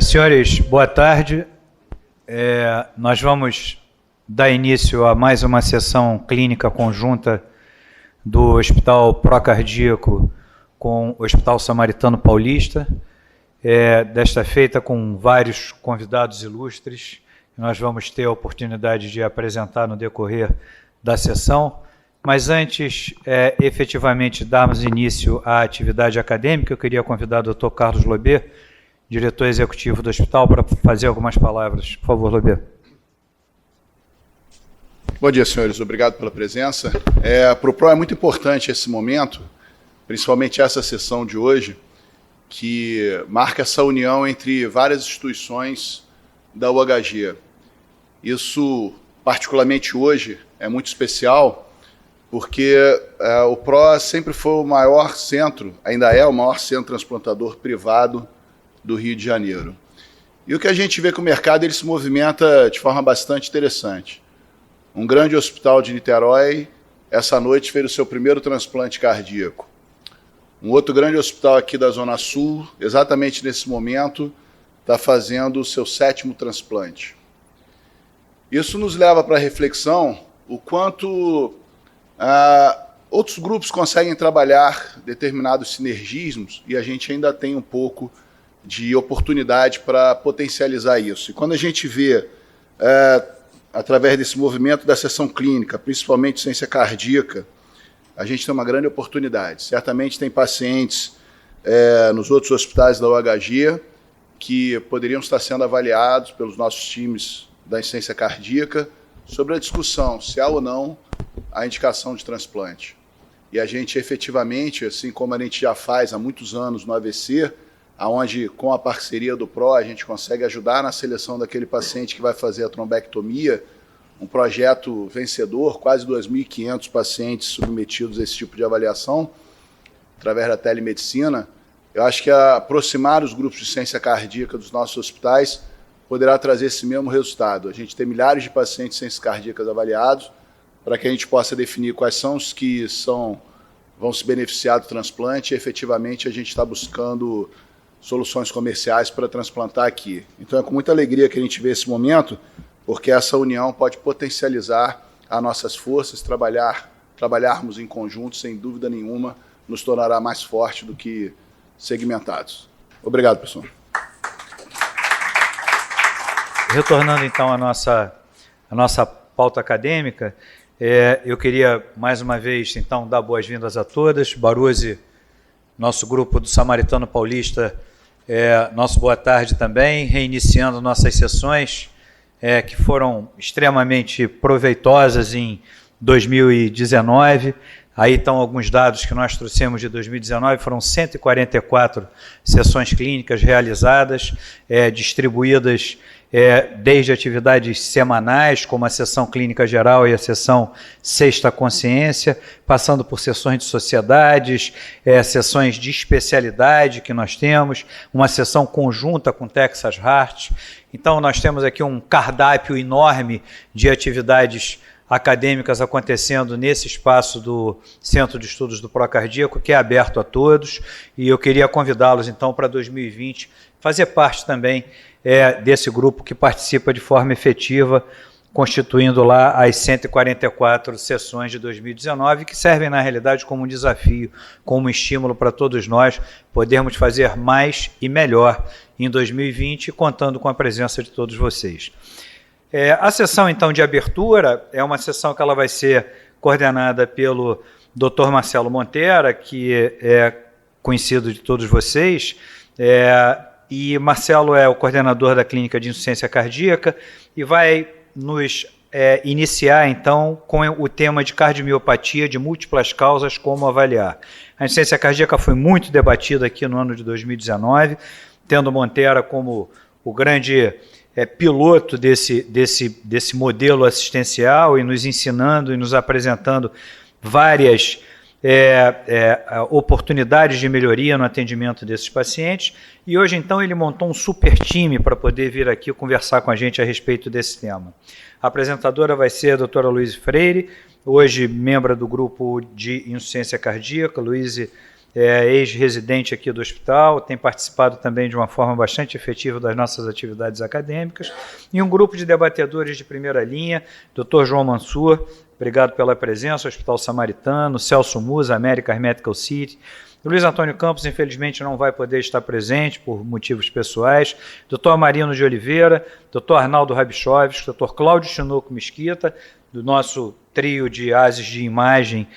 Senhores, boa tarde. Nós vamos dar início a mais uma sessão clínica conjunta do Hospital Procardíaco com o Hospital Samaritano Paulista, desta feita com vários convidados ilustres. Nós vamos ter a oportunidade de apresentar no decorrer da sessão, mas antes, efetivamente, darmos início à atividade acadêmica, eu queria convidar o Dr. Carlos Lobet, diretor executivo do hospital, para fazer algumas palavras. Por favor, Lobet. Bom dia, senhores. Obrigado pela presença. Para o PRO é muito importante esse momento, principalmente essa sessão de hoje, que marca essa união entre várias instituições da UHG. Isso, particularmente hoje, é muito especial, porque o PRO sempre foi o maior centro, ainda é o maior centro transplantador privado do Rio de Janeiro. E o que a gente vê que o mercado ele se movimenta de forma bastante interessante. Um grande hospital de Niterói, essa noite, fez o seu primeiro transplante cardíaco. Um outro grande hospital aqui da Zona Sul, exatamente nesse momento, está fazendo o seu 7º transplante. Isso nos leva para a reflexão o quanto outros grupos conseguem trabalhar determinados sinergismos e a gente ainda tem um pouco de oportunidade para potencializar isso. E quando a gente vê, através desse movimento da sessão clínica, principalmente ciência cardíaca, a gente tem uma grande oportunidade. Certamente tem pacientes nos outros hospitais da UHG que poderiam estar sendo avaliados pelos nossos times da ciência cardíaca sobre a discussão se há ou não a indicação de transplante. E a gente efetivamente, assim como a gente já faz há muitos anos no AVC, onde com a parceria do PRO a gente consegue ajudar na seleção daquele paciente que vai fazer a trombectomia, um projeto vencedor, quase 2.500 pacientes submetidos a esse tipo de avaliação, através da telemedicina. Eu acho que aproximar os grupos de ciência cardíaca dos nossos hospitais poderá trazer esse mesmo resultado. A gente tem milhares de pacientes de ciências cardíacas avaliados, para que a gente possa definir quais são os que vão se beneficiar do transplante e efetivamente a gente está buscando soluções comerciais para transplantar aqui. Então é com muita alegria que a gente vê esse momento, porque essa união pode potencializar as nossas forças, trabalharmos em conjunto, sem dúvida nenhuma, nos tornará mais forte do que segmentados. Obrigado, pessoal. Retornando então à nossa pauta acadêmica, eu queria mais uma vez então dar boas-vindas a todas. Baruzzi, nosso grupo do Samaritano Paulista, nosso boa tarde também, reiniciando nossas sessões que foram extremamente proveitosas em 2019. Aí estão alguns dados que nós trouxemos de 2019, foram 144 sessões clínicas realizadas, distribuídas desde atividades semanais, como a sessão clínica geral e a sessão Sexta Consciência, passando por sessões de sociedades, sessões de especialidade que nós temos, uma sessão conjunta com Texas Heart. Então, nós temos aqui um cardápio enorme de atividades acadêmicas acontecendo nesse espaço do Centro de Estudos do Procardíaco, que é aberto a todos, e eu queria convidá-los, então, para 2020, fazer parte também desse grupo que participa de forma efetiva, constituindo lá as 144 sessões de 2019, que servem, na realidade, como um desafio, como um estímulo para todos nós podermos fazer mais e melhor em 2020, contando com a presença de todos vocês. A sessão, então, de abertura é uma sessão que ela vai ser coordenada pelo Dr. Marcelo Montera, que é conhecido de todos vocês, e Marcelo é o coordenador da Clínica de Insuficiência Cardíaca e vai nos iniciar, então, com o tema de cardiomiopatia de múltiplas causas, como avaliar. A insuficiência cardíaca foi muito debatida aqui no ano de 2019, tendo Montera como o grande piloto desse modelo assistencial e nos ensinando e nos apresentando várias oportunidades de melhoria no atendimento desses pacientes. E hoje, então, ele montou um super time para poder vir aqui conversar com a gente a respeito desse tema. A apresentadora vai ser a doutora Luíse Freire, hoje membro do grupo de insuficiência cardíaca. Luíse ex-residente aqui do hospital, tem participado também de uma forma bastante efetiva das nossas atividades acadêmicas, e um grupo de debatedores de primeira linha, Dr. João Mansur, obrigado pela presença, Hospital Samaritano, Celso Musa, American Medical City, Luiz Antônio Campos, infelizmente, não vai poder estar presente por motivos pessoais, Dr. Marino de Oliveira, Dr. Arnaldo Rabichovski, Dr. Cláudio Chinoco Mesquita, do nosso trio de ases de imagem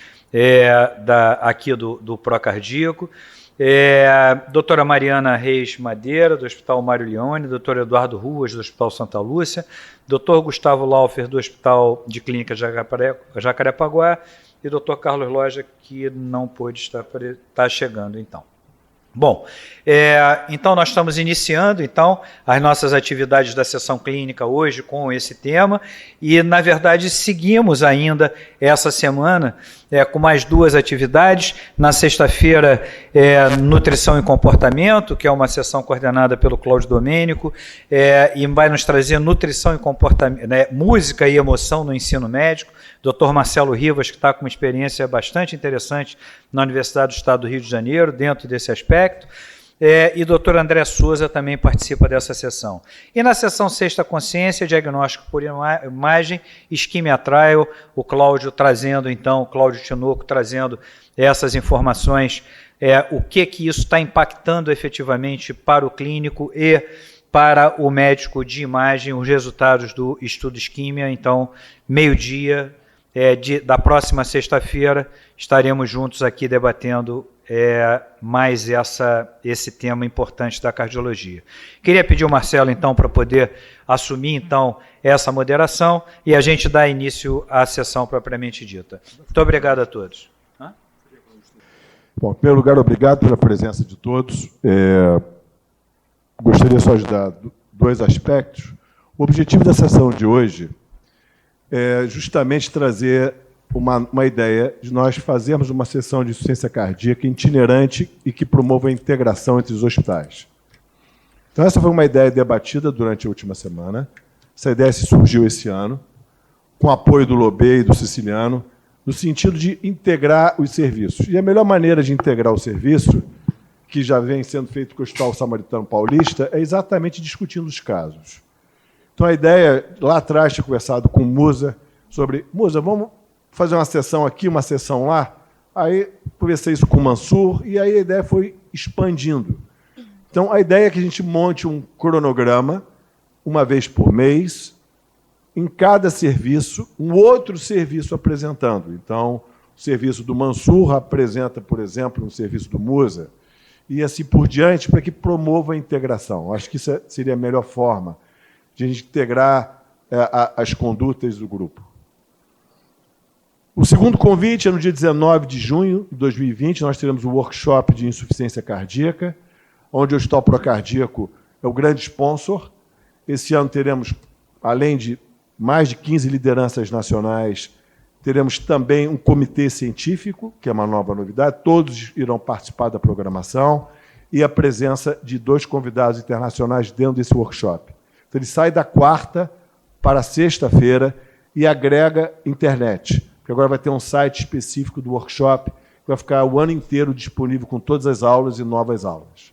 aqui do Procardíaco, doutora Mariana Reis Madeira, do Hospital Mário Leone, doutor Eduardo Ruas, do Hospital Santa Lúcia, doutor Gustavo Laufer, do Hospital de Clínica Jacarepaguá, e doutor Carlos Loja, que não pôde estar chegando, então. Bom, então nós estamos iniciando então as nossas atividades da sessão clínica hoje com esse tema e, na verdade, seguimos ainda essa semana com mais duas atividades. Na sexta-feira, Nutrição e Comportamento, que é uma sessão coordenada pelo Cláudio Domênico, e vai nos trazer nutrição e comportamento, música e emoção no ensino médico. Dr. Marcelo Rivas, que está com uma experiência bastante interessante na Universidade do Estado do Rio de Janeiro, dentro desse aspecto, e Dr. André Souza também participa dessa sessão. E na sessão Sexta Consciência, Diagnóstico por Imagem, Ischemia Trial, o Cláudio trazendo, então, o Cláudio Tinoco trazendo essas informações, o que isso está impactando efetivamente para o clínico e para o médico de imagem, os resultados do estudo Ischemia. Então, meio-dia da próxima sexta-feira, estaremos juntos aqui debatendo mais esse tema importante da cardiologia. Queria pedir ao Marcelo, então, para poder assumir, então, essa moderação e a gente dar início à sessão propriamente dita. Muito obrigado a todos. Bom, em primeiro lugar, obrigado pela presença de todos. Gostaria só de dar dois aspectos. O objetivo da sessão de hoje é justamente trazer uma ideia de nós fazermos uma sessão de insuficiência cardíaca itinerante e que promova a integração entre os hospitais. Então, essa foi uma ideia debatida durante a última semana. Essa ideia surgiu esse ano, com apoio do Lobê e do Siciliano, no sentido de integrar os serviços. E a melhor maneira de integrar o serviço, que já vem sendo feito com o Hospital Samaritano Paulista, é exatamente discutindo os casos. Então, a ideia, lá atrás, tinha conversado com o Musa sobre, Musa, vamos fazer uma sessão aqui, uma sessão lá? Aí, conversei isso com o Mansur, e aí a ideia foi expandindo. Então, a ideia é que a gente monte um cronograma, uma vez por mês, em cada serviço, um outro serviço apresentando. Então, o serviço do Mansur apresenta, por exemplo, um serviço do Musa, e assim por diante, para que promova a integração. Acho que isso seria a melhor forma de a gente integrar as condutas do grupo. O segundo convite é no dia 19 de junho de 2020, nós teremos um workshop de insuficiência cardíaca, onde o Hospital Procardíaco é o grande sponsor. Esse ano teremos, além de mais de 15 lideranças nacionais, teremos também um comitê científico, que é uma nova novidade, todos irão participar da programação, e a presença de 2 convidados internacionais dentro desse workshop. Então, ele sai da quarta para a sexta-feira e agrega internet, porque agora vai ter um site específico do workshop, que vai ficar o ano inteiro disponível com todas as aulas e novas aulas.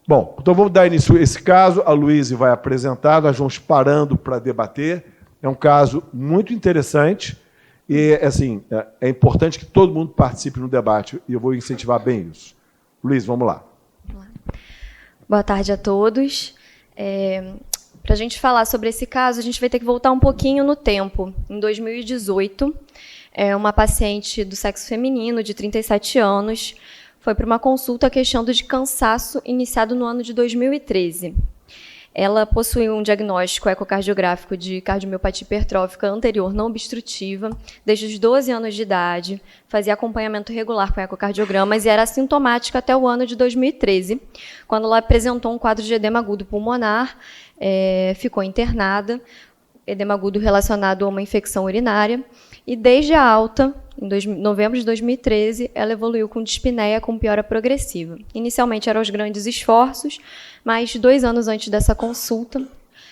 Bom, então vamos dar início a esse caso, a Luísa vai apresentar, nós vamos parando para debater. É um caso muito interessante e, assim, é importante que todo mundo participe no debate e eu vou incentivar bem isso. Luiz, vamos lá. Boa tarde a todos. Para a gente falar sobre esse caso, a gente vai ter que voltar um pouquinho no tempo. Em 2018, uma paciente do sexo feminino, de 37 anos, foi para uma consulta queixando de cansaço iniciado no ano de 2013. Ela possui um diagnóstico ecocardiográfico de cardiomiopatia hipertrófica anterior não obstrutiva, desde os 12 anos de idade, fazia acompanhamento regular com ecocardiogramas e era assintomática até o ano de 2013, quando ela apresentou um quadro de edema agudo pulmonar, ficou internada, edema agudo relacionado a uma infecção urinária, e desde a alta, em novembro de 2013, ela evoluiu com dispneia com piora progressiva. Inicialmente eram os grandes esforços, mas 2 anos antes dessa consulta,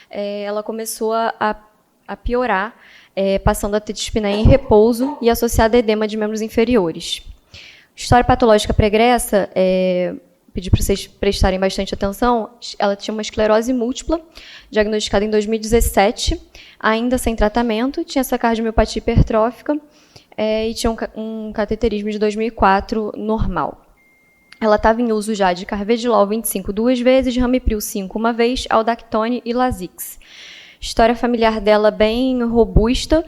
ela começou a piorar, passando a ter dispneia em repouso e associada a edema de membros inferiores. História patológica pregressa, pedi para vocês prestarem bastante atenção, ela tinha uma esclerose múltipla, diagnosticada em 2017, ainda sem tratamento, tinha essa cardiomiopatia hipertrófica e tinha um cateterismo de 2004 normal. Ela estava em uso já de carvedilol 25 2 vezes, ramipril 5 uma vez, aldactone e Lasix. História familiar dela bem robusta,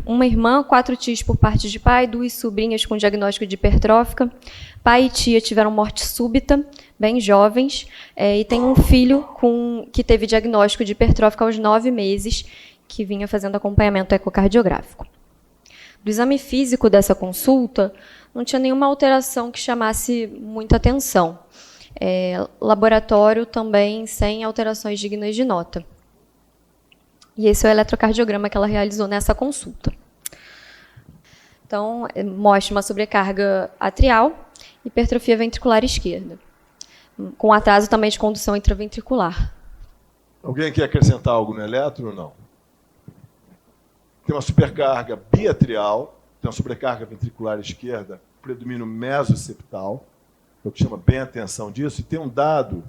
uma irmã, 4 tios por parte de pai, 2 sobrinhas com diagnóstico de hipertrófica, pai e tia tiveram morte súbita, bem jovens, e tem um filho que teve diagnóstico de hipertrófica aos 9 meses, que vinha fazendo acompanhamento ecocardiográfico. Do exame físico dessa consulta, não tinha nenhuma alteração que chamasse muita atenção. Laboratório também sem alterações dignas de nota. E esse é o eletrocardiograma que ela realizou nessa consulta. Então, mostra uma sobrecarga atrial, hipertrofia ventricular esquerda, com atraso também de condução intraventricular. Alguém quer acrescentar algo no eletro ou não? Tem uma supercarga biatrial, tem uma sobrecarga ventricular esquerda, predomínio mesoseptal, é o que chama bem a atenção disso, e tem um dado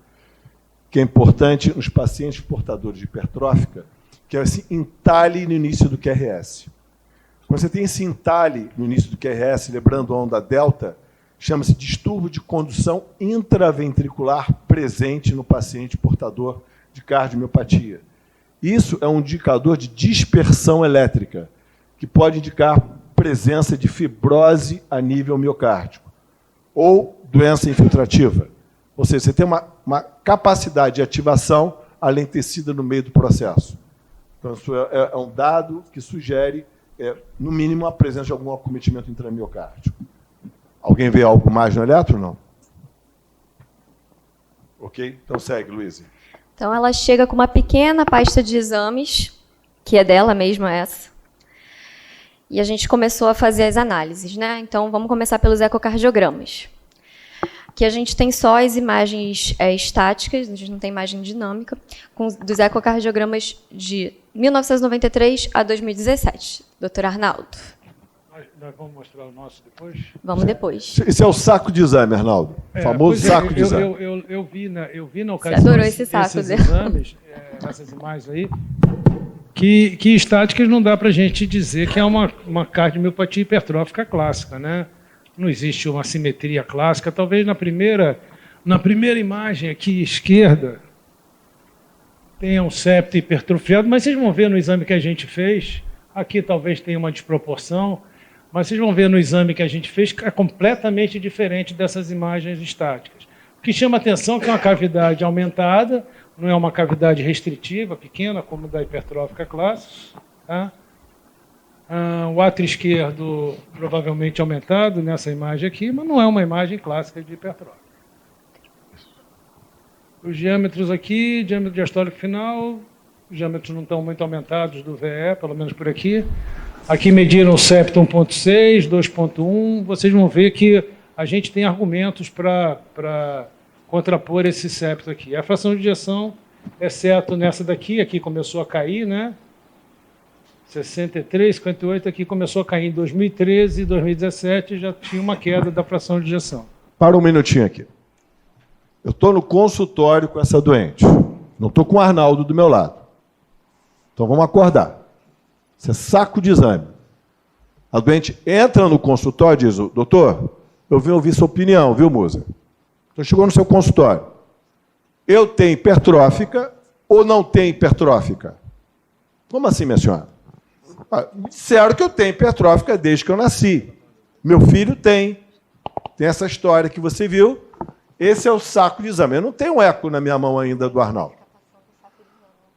que é importante nos pacientes portadores de hipertrófica, que é esse entalhe no início do QRS. Quando você tem esse entalhe no início do QRS, lembrando a onda delta, chama-se distúrbio de condução intraventricular presente no paciente portador de cardiomiopatia. Isso é um indicador de dispersão elétrica, que pode indicar presença de fibrose a nível miocárdico, ou doença infiltrativa. Ou seja, você tem uma capacidade de ativação alentecida no meio do processo. Então, isso é um dado que sugere, no mínimo, a presença de algum acometimento intramiocárdico. Alguém vê algo mais no eletro ou não? Ok? Então segue, Luísa. Então, ela chega com uma pequena pasta de exames, que é dela mesma essa, e a gente começou a fazer as análises, né? Então, vamos começar pelos ecocardiogramas. Aqui a gente tem só as imagens estáticas, a gente não tem imagem dinâmica, dos ecocardiogramas de 1993 a 2017. Doutor Arnaldo. Nós vamos mostrar o nosso depois? Vamos depois. Esse é o saco de exame, Arnaldo. O famoso saco de exame. Eu vi na ocasião Você adorou esse saco esses dele. exames, essas imagens aí, que estáticas não dá para a gente dizer que é uma cardiomiopatia hipertrófica clássica, né? Não existe uma simetria clássica. Talvez na primeira imagem aqui esquerda tenha um septo hipertrofiado, mas vocês vão ver no exame que a gente fez, aqui talvez tenha uma desproporção, mas vocês vão ver no exame que a gente fez que é completamente diferente dessas imagens estáticas. O que chama atenção é que é uma cavidade aumentada, não é uma cavidade restritiva, pequena, como da hipertrófica clássica, tá? O átrio esquerdo provavelmente aumentado nessa imagem aqui, mas não é uma imagem clássica de hipertrófica. Os diâmetros aqui, diâmetro diastólico final, os diâmetros não estão muito aumentados do VE, pelo menos por aqui. Aqui mediram o septo 1.6, 2.1. Vocês vão ver que a gente tem argumentos para contrapor esse septo aqui. A fração de ejeção, exceto nessa daqui, aqui começou a cair, né? 63, 58, aqui começou a cair em 2013, 2017, já tinha uma queda da fração de ejeção. Para um minutinho aqui. Eu estou no consultório com essa doente. Não estou com o Arnaldo do meu lado. Então vamos acordar. Isso é saco de exame. A doente entra no consultório e diz: doutor, eu vim ouvir sua opinião, viu, Musa? Então chegou no seu consultório. Eu tenho hipertrófica ou não tenho hipertrófica? Como assim, minha senhora? Me disseram que eu tenho hipertrófica desde que eu nasci. Meu filho tem. Tem essa história que você viu. Esse é o saco de exame. Eu não tenho um eco na minha mão ainda do Arnaldo.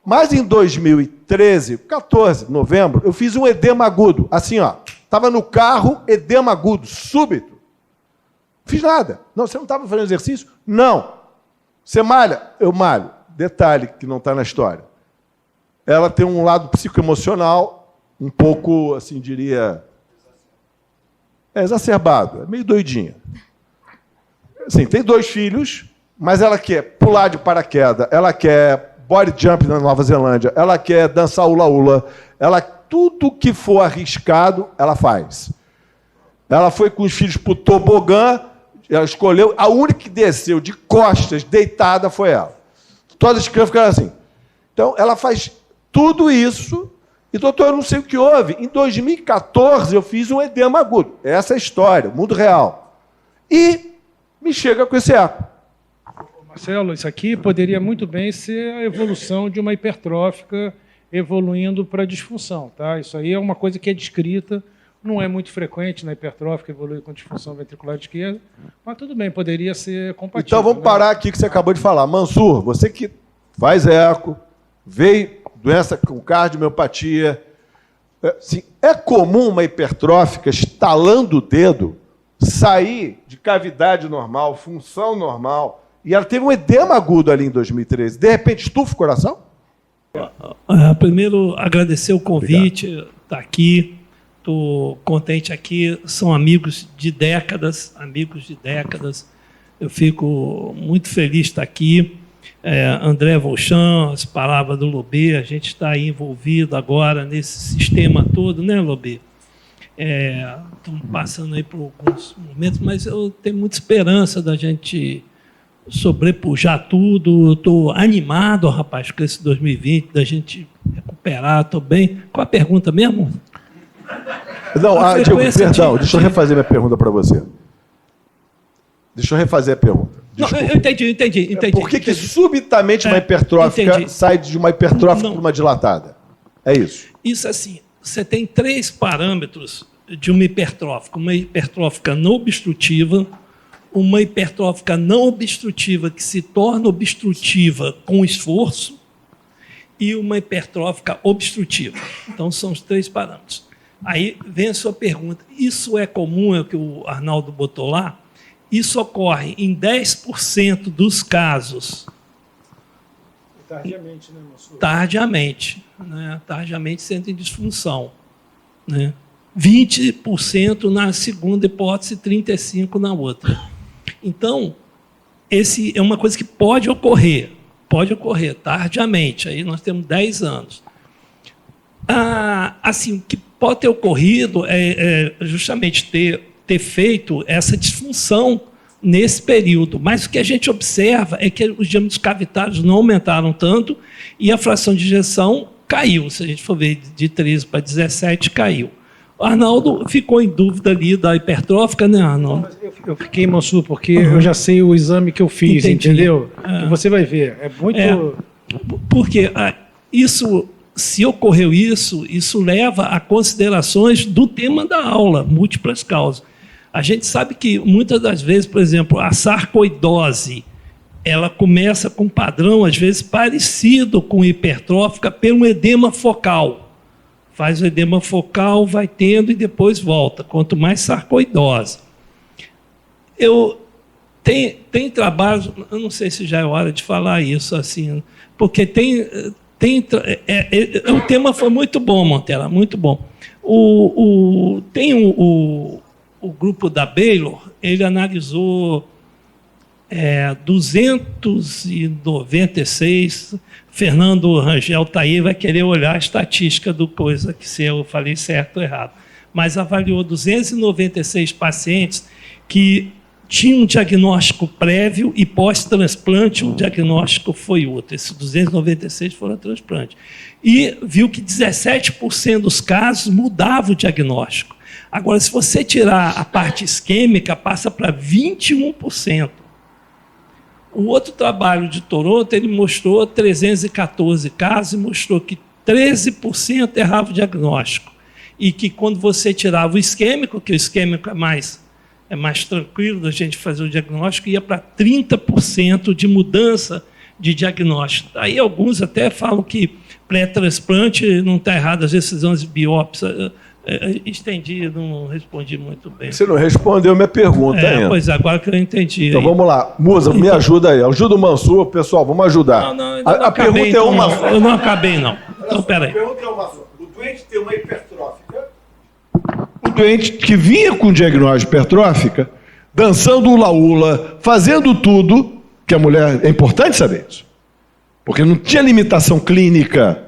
Mas em 2013, 14 de novembro, eu fiz um edema agudo. Assim, ó. Estava no carro, edema agudo, súbito. Fiz nada. Não, você não estava fazendo exercício? Não. Você malha? Eu malho. Detalhe que não está na história. Ela tem um lado psicoemocional um pouco, assim, diria... exacerbado. É meio doidinha. Assim, tem 2 filhos, mas ela quer pular de paraquedas, ela quer body jump na Nova Zelândia, ela quer dançar hula-hula, tudo que for arriscado, ela faz. Ela foi com os filhos para o tobogã, ela escolheu, a única que desceu de costas, deitada, foi ela. Todas as crianças ficaram assim. Então, ela faz tudo isso, e, doutor, eu não sei o que houve. Em 2014, eu fiz um edema agudo. Essa é a história, o mundo real. E me chega com esse eco. Marcelo, isso aqui poderia muito bem ser a evolução de uma hipertrófica evoluindo para disfunção, tá? Isso aí é uma coisa que é descrita, não é muito frequente na hipertrófica evoluir com disfunção ventricular esquerda, mas tudo bem, poderia ser compatível. Então vamos parar aqui que você acabou de falar. Mansur, você que faz eco, veio doença com cardiomiopatia, é comum uma hipertrófica estalando o dedo, sair de cavidade normal, função normal, e ela teve um edema agudo ali em 2013. De repente, estufa o coração? Primeiro, agradecer o convite, estar aqui. Estou contente aqui. São amigos de décadas. Eu fico muito feliz de estar aqui. André Volchan, as palavras do Lobê, a gente está aí envolvido agora nesse sistema todo, né, Lobê? Estamos passando aí por alguns momentos, mas eu tenho muita esperança da gente sobrepujar tudo. Estou animado, rapaz, com esse 2020, da gente recuperar, estou bem. Qual a pergunta mesmo? Não, Diego, perdão, deixa eu refazer minha pergunta para você. Deixa eu refazer a pergunta. Não, eu entendi. Por que subitamente uma hipertrófica sai de uma hipertrófica para uma dilatada? É isso. Isso assim, você tem 3 parâmetros de uma hipertrófica não obstrutiva, uma hipertrófica não obstrutiva que se torna obstrutiva com esforço e uma hipertrófica obstrutiva. Então, são os 3 parâmetros. Aí vem a sua pergunta. Isso é comum, é o que o Arnaldo botou lá? Isso ocorre em 10% dos casos. Tardiamente, né, Mansur? Tardiamente sentem disfunção. Né? 20% na segunda hipótese, 35% na outra. Então, esse é uma coisa que pode ocorrer tardiamente. Aí nós temos 10 anos. Assim, o que pode ter ocorrido é justamente ter feito essa disfunção nesse período. Mas o que a gente observa é que os diâmetros cavitários não aumentaram tanto e a fração de ejeção caiu. Se a gente for ver de 13 para 17, caiu. O Arnaldo ficou em dúvida ali da hipertrófica, né, Arnaldo? Eu fiquei, Mansur, porque eu já sei o exame que eu fiz, entendeu? E você vai ver. É muito... Porque isso... Se ocorreu isso leva a considerações do tema da aula, múltiplas causas. A gente sabe que, muitas das vezes, por exemplo, a sarcoidose, ela começa com um padrão, às vezes, parecido com hipertrófica pelo edema focal. Faz o edema focal, vai tendo e depois volta, quanto mais sarcoidose. Tem trabalhos, eu não sei se já é hora de falar isso, assim, porque o tema foi muito bom, Montella, muito bom. Tem o grupo da Baylor, ele analisou 296. Fernando Rangel está aí, vai querer olhar a estatística do coisa, que se eu falei certo ou errado. Mas avaliou 296 pacientes que tinha um diagnóstico prévio e pós-transplante o diagnóstico foi outro. Esses 296 foram transplante. E viu que 17% dos casos mudava o diagnóstico. Agora, se você tirar a parte isquêmica, passa para 21%. O outro trabalho de Toronto, ele mostrou 314 casos e mostrou que 13% errava o diagnóstico. E que quando você tirava o isquêmico, que o isquêmico é mais tranquilo da gente fazer o diagnóstico, ia para 30% de mudança de diagnóstico. Aí alguns até falam que pré-transplante não está errado, às vezes fazemos de biópsia. Estendi, não respondi muito bem. Você não respondeu minha pergunta ainda. Pois agora que eu entendi. Então vamos lá. Musa, me ajuda aí. Ajuda o Mansur, pessoal, vamos ajudar. Não, a pergunta é uma só. Eu não acabei, não. Então, peraí. A pergunta é uma só. O doente tem uma hipertrófica. O doente que vinha com diagnóstico hipertrófica, dançando hula-hula, fazendo tudo, que a mulher... É importante saber isso. Porque não tinha limitação clínica.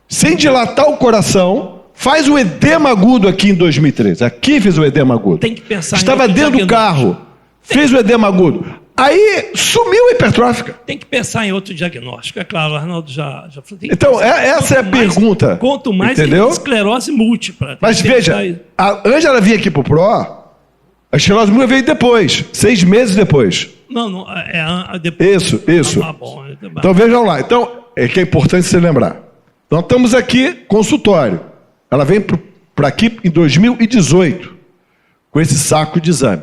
Sem dilatar o coração, faz o edema agudo aqui em 2013. Aqui fez o edema agudo. Tem que pensar Estava dentro do carro, fez o edema agudo. Aí sumiu a hipertrófica. Tem que pensar em outro diagnóstico. É claro, o Arnaldo já falou. Então, essa é a pergunta. Quanto mais entendeu? Esclerose múltipla. Mas veja, a Ângela vinha aqui pro PRO, a esclerose múltipla veio depois, 6 meses depois. Não, depois. Isso. Ah, bom. Então vejam lá. Então, é que é importante você lembrar. Nós estamos aqui, consultório. Ela vem para aqui em 2018, com esse saco de exame.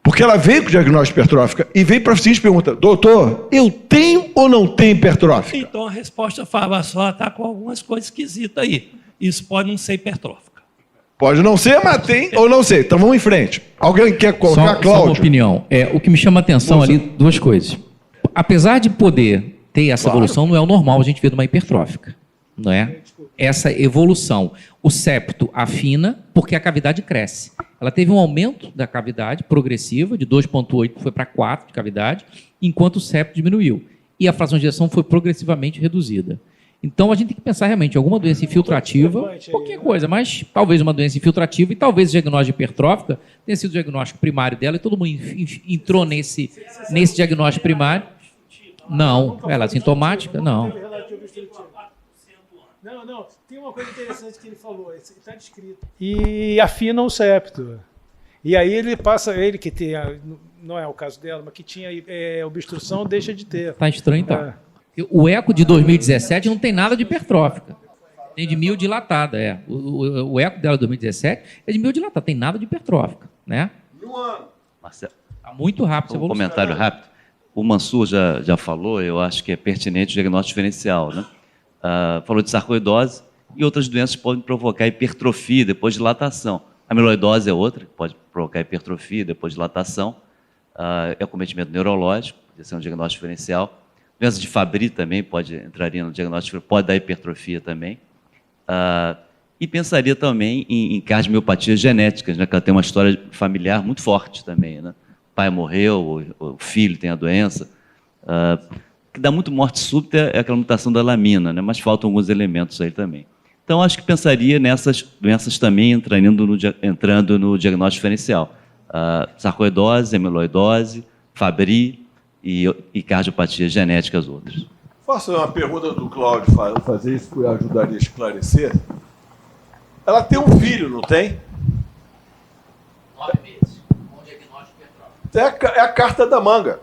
Porque ela veio com diagnóstico de hipertrófica e veio para a seguinte pergunta: doutor, eu tenho ou não tenho hipertrófica? Então a resposta fala só, está com algumas coisas esquisitas aí. Isso pode não ser hipertrófica. Pode não ser, mas tem ou não sei. Então vamos em frente. Alguém quer colocar, Cláudio? Só uma opinião. O que me chama a atenção ali, duas coisas. Apesar de poder ter essa evolução, não é o normal a gente ver de uma hipertrófica. Não é? Essa evolução. O septo afina porque a cavidade cresce. Ela teve um aumento da cavidade progressiva, de 2,8 foi para 4 de cavidade, enquanto o septo diminuiu. E a fração de ejeção foi progressivamente reduzida. Então, a gente tem que pensar realmente em alguma doença infiltrativa, qualquer coisa, mas talvez uma doença infiltrativa e talvez o diagnóstico de hipertrófica tenha sido o diagnóstico primário dela e todo mundo entrou nesse diagnóstico primário. Não. Ela é sintomática? Não. Não, tem uma coisa interessante que ele falou, está descrito. E afina o septo. E aí ele passa, ele que tem, não é o caso dela, mas que tinha obstrução, deixa de ter. Está estranho, tá? O eco de 2017 não tem nada de hipertrófica. Tem de miodilatada, O eco dela de 2017 é de miodilatada, tem nada de hipertrófica, né? Marcelo, está muito rápido. Um comentário rápido. O Mansur já falou, eu acho que é pertinente o diagnóstico diferencial, né? Falou de sarcoidose e outras doenças podem provocar hipertrofia depois de dilatação. A amiloidose é outra, que pode provocar hipertrofia depois de dilatação. É acometimento neurológico, pode ser um diagnóstico diferencial. Doença de Fabry também entraria no diagnóstico, pode dar hipertrofia também. E pensaria também em cardiomiopatia genéticas, né, que ela tem uma história familiar muito forte também, né? O pai morreu, o filho tem a doença. Que dá muito morte súbita é aquela mutação da lamina, né? Mas faltam alguns elementos aí também. Então, acho que pensaria nessas doenças também entrando no diagnóstico diferencial. Sarcoidose, amiloidose, Fabry e cardiopatias genéticas outras. Faço uma pergunta do Cláudio, fazer isso que ajudaria a esclarecer. Ela tem um filho, não tem? 9 meses, com diagnóstico hipertrófico. É a carta da manga.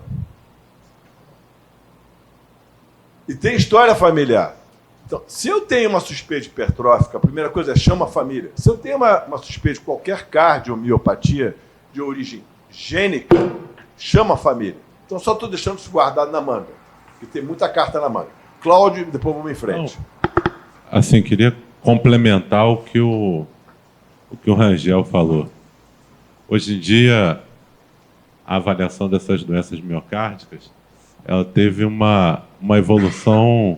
E tem história familiar. Então, se eu tenho uma suspeita hipertrófica, a primeira coisa é chama a família. Se eu tenho uma suspeita de qualquer cardiomiopatia de origem gênica, chama a família. Então, só estou deixando isso guardado na manga, porque tem muita carta na manga. Cláudio, depois vamos em frente. Assim, queria complementar o que o Rangel falou. Hoje em dia, a avaliação dessas doenças miocárdicas, ela teve uma evolução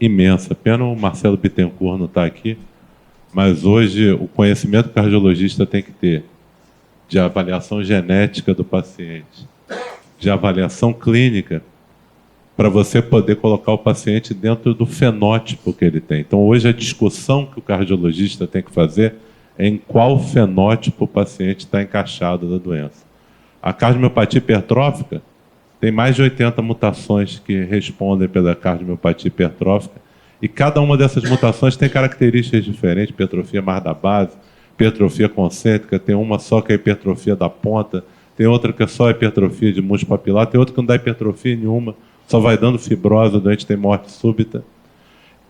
imensa. Pena o Marcelo Bittencourt não está aqui, mas hoje o conhecimento que o cardiologista tem que ter de avaliação genética do paciente, de avaliação clínica, para você poder colocar o paciente dentro do fenótipo que ele tem. Então, hoje, a discussão que o cardiologista tem que fazer é em qual fenótipo o paciente está encaixado da doença. A cardiomiopatia hipertrófica tem mais de 80 mutações que respondem pela cardiomiopatia hipertrófica, e cada uma dessas mutações tem características diferentes: hipertrofia mais da base, hipertrofia concêntrica, tem uma só que é a hipertrofia da ponta, tem outra que é só a hipertrofia de músculo papilar, tem outra que não dá hipertrofia nenhuma, só vai dando fibrose, o doente tem morte súbita.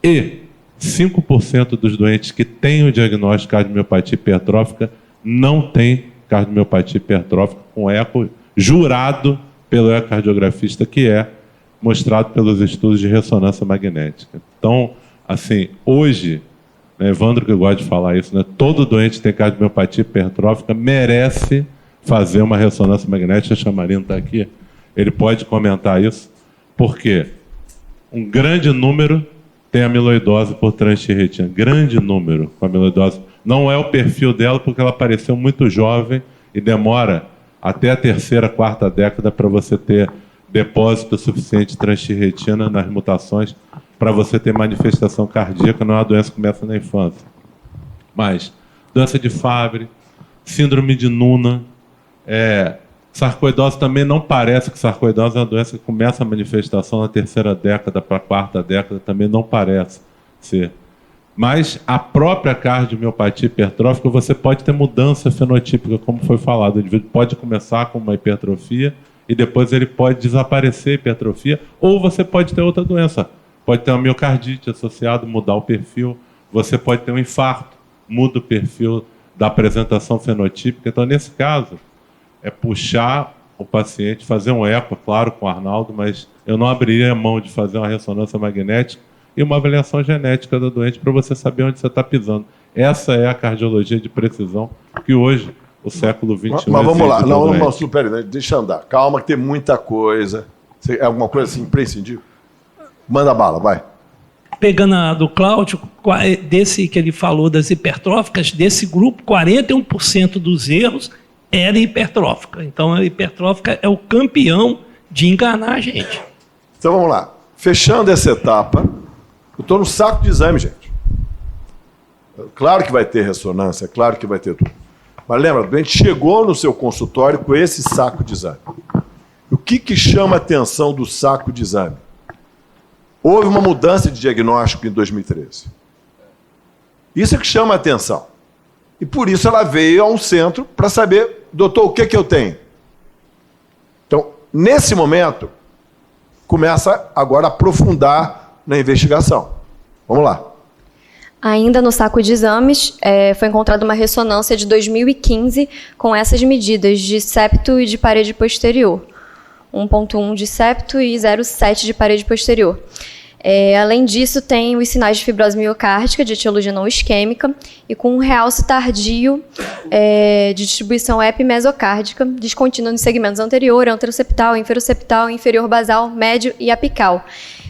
E 5% dos doentes que têm o diagnóstico de cardiomiopatia hipertrófica não tem cardiomiopatia hipertrófica com eco jurado pelo ecocardiografista, que é mostrado pelos estudos de ressonância magnética. Então, assim, hoje, né, Evandro que gosta de falar isso, né, todo doente que tem cardiomiopatia hipertrófica merece fazer uma ressonância magnética. O Chamarino está aqui, ele pode comentar isso, porque um grande número tem amiloidose por transtirretina, grande número com amiloidose. Não é o perfil dela, porque ela apareceu muito jovem e demora até a terceira, quarta década para você ter depósito suficiente de transtirretina nas mutações para você ter manifestação cardíaca, não é uma doença que começa na infância. Mas doença de Fabry, síndrome de Noonan, sarcoidose também não parece que sarcoidose é uma doença que começa a manifestação na terceira década para a quarta década, também não parece ser. Mas a própria cardiomiopatia hipertrófica, você pode ter mudança fenotípica, como foi falado. O indivíduo pode começar com uma hipertrofia e depois ele pode desaparecer a hipertrofia, ou você pode ter outra doença. Pode ter uma miocardite associada, mudar o perfil. Você pode ter um infarto, muda o perfil da apresentação fenotípica. Então, nesse caso, é puxar o paciente, fazer um eco, claro, com o Arnaldo, mas eu não abriria a mão de fazer uma ressonância magnética e uma avaliação genética do doente para você saber onde você está pisando. Essa é a cardiologia de precisão que hoje, o século XXI... Mas vamos lá, não, peraí, deixa andar. Calma que tem muita coisa. É alguma coisa assim imprescindível? Manda bala, vai. Pegando a do Cláudio, desse que ele falou das hipertróficas, desse grupo, 41% dos erros era hipertrófica. Então, a hipertrófica é o campeão de enganar a gente. Então, vamos lá. Fechando essa etapa, eu estou no saco de exame, gente. Claro que vai ter ressonância, claro que vai ter tudo. Mas lembra, o doente chegou no seu consultório com esse saco de exame. O que chama a atenção do saco de exame? Houve uma mudança de diagnóstico em 2013. Isso é que chama a atenção. E por isso ela veio a um centro para saber, doutor, o que eu tenho? Então, nesse momento, começa agora a aprofundar na investigação. Vamos lá. Ainda no saco de exames, foi encontrada uma ressonância de 2015 com essas medidas de septo e de parede posterior. 1.1 de septo e 0,7 de parede posterior. Além disso, tem os sinais de fibrose miocárdica, de etiologia não isquêmica, e com um realce tardio de distribuição epimesocárdica, descontínua nos segmentos anterior, anteroseptal, inferoseptal, inferior basal, médio e apical.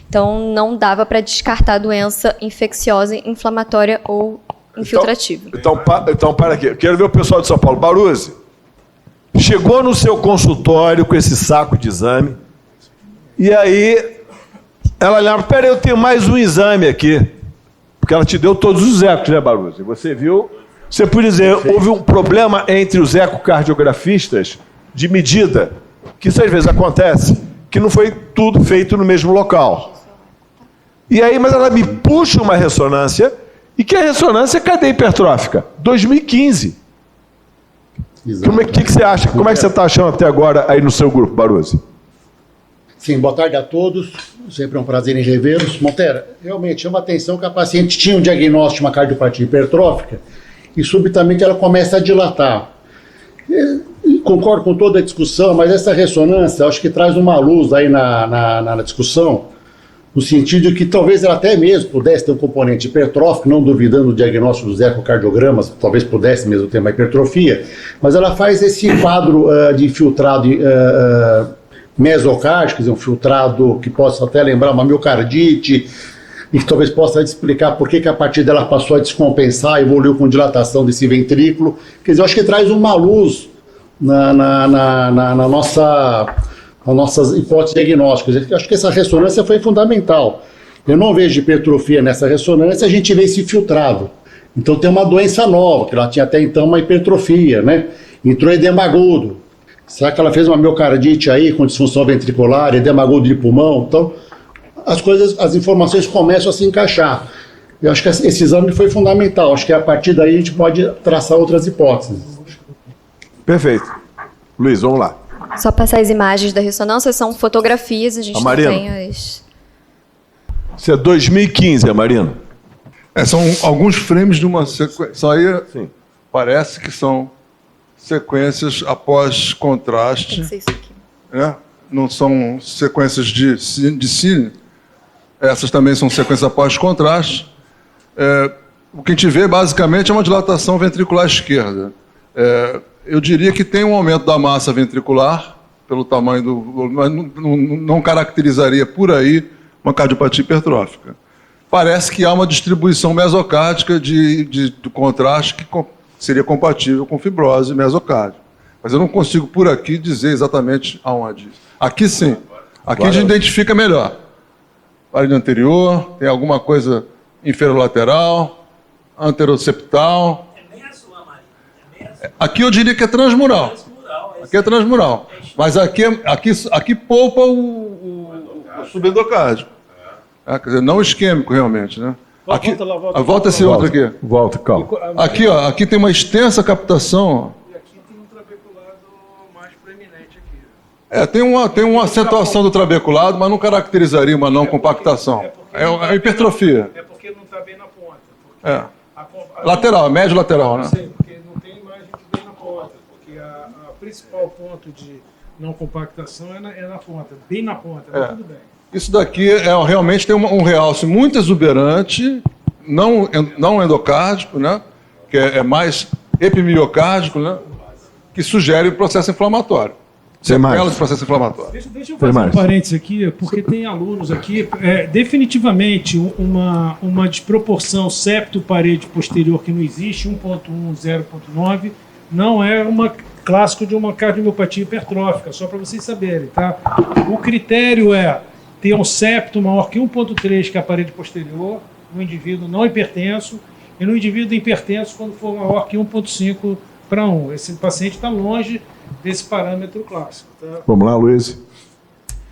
Então, não dava para descartar doença infecciosa, inflamatória ou infiltrativa. Então, para aqui. Eu quero ver o pessoal de São Paulo. Baruzzi, chegou no seu consultório com esse saco de exame, e aí ela olhava, peraí, eu tenho mais um exame aqui. Porque ela te deu todos os ecos, né, Baruzzi? Você viu? Você pode dizer, houve um problema entre os ecocardiografistas de medida, que isso às vezes acontece, que não foi tudo feito no mesmo local. E aí, mas ela me puxa uma ressonância, e que a ressonância, cadê hipertrófica? 2015. O que você acha? Como é que você está achando até agora aí no seu grupo, Baruzzi? Sim, boa tarde a todos. Sempre é um prazer em revê-los. Montera, realmente chama a atenção que a paciente tinha um diagnóstico de uma cardiopatia hipertrófica e subitamente ela começa a dilatar. Concordo com toda a discussão, mas essa ressonância acho que traz uma luz aí na discussão, no sentido de que talvez ela até mesmo pudesse ter um componente hipertrófico, não duvidando do diagnóstico dos ecocardiogramas, talvez pudesse mesmo ter uma hipertrofia, mas ela faz esse quadro de infiltrado mesocárdico, quer dizer, um filtrado que possa até lembrar uma miocardite, e que talvez possa explicar por que a partir dela passou a descompensar, evoluiu com dilatação desse ventrículo. Quer dizer, eu acho que traz uma luz na nossas hipóteses diagnósticas. Eu acho que essa ressonância foi fundamental. Eu não vejo hipertrofia nessa ressonância, a gente vê esse filtrado. Então tem uma doença nova, que ela tinha até então uma hipertrofia, né? Entrou edema agudo. Será que ela fez uma miocardite aí com disfunção ventricular, edema agudo de pulmão? Então, as informações começam a se encaixar. Eu acho que esse exame foi fundamental. Acho que a partir daí a gente pode traçar outras hipóteses. Perfeito. Luiz, vamos lá. Só passar as imagens da ressonância, são fotografias, a gente não tem as... Isso é 2015, Amarino? São alguns frames de uma sequência. Isso aí sim. Parece que são sequências após contraste. Tem que ser isso aqui. Né? Não são sequências de cine. Essas também são sequências após contraste. O que a gente vê, basicamente, é uma dilatação ventricular esquerda. Eu diria que tem um aumento da massa ventricular, pelo tamanho do... Mas não caracterizaria por aí uma cardiopatia hipertrófica. Parece que há uma distribuição mesocárdica de contraste que seria compatível com fibrose mesocárdica. Mas eu não consigo, por aqui, dizer exatamente aonde. Aqui sim. Aqui a gente identifica melhor. parede anterior, tem alguma coisa inferolateral, anteroseptal. Aqui eu diria que é transmural. Aqui é transmural. Mas aqui poupa o subendocárdico. Quer dizer, não isquêmico, realmente, né? Aqui, volta esse outro aqui. Volta, calma. Aqui, ó, aqui tem uma extensa captação. E aqui tem um trabeculado mais proeminente aqui. Tem uma acentuação do trabeculado, mas não caracterizaria uma não compactação. É a hipertrofia. É porque não está bem na ponta. Lateral, médio lateral, né? Sim, porque não tem imagem bem na ponta. Porque o principal ponto de não compactação é na ponta, bem na ponta, mas tudo bem. Isso daqui realmente tem um realce muito exuberante, não endocárdico, né? Que é mais epimiocárdico, né? Que sugere processo inflamatório. Sequela de processo inflamatório. Deixa eu fazer um parênteses aqui, porque tem alunos aqui. Definitivamente uma desproporção septo-parede posterior que não existe, 1.1, 0.9, não é clássico de uma cardiomiopatia hipertrófica, só para vocês saberem, tá? O critério é ter um septo maior que 1.3, que é a parede posterior, no indivíduo não hipertenso, e no indivíduo hipertenso quando for maior que 1.5 para 1. Esse paciente está longe desse parâmetro clássico. Tá? Vamos lá, Luiz.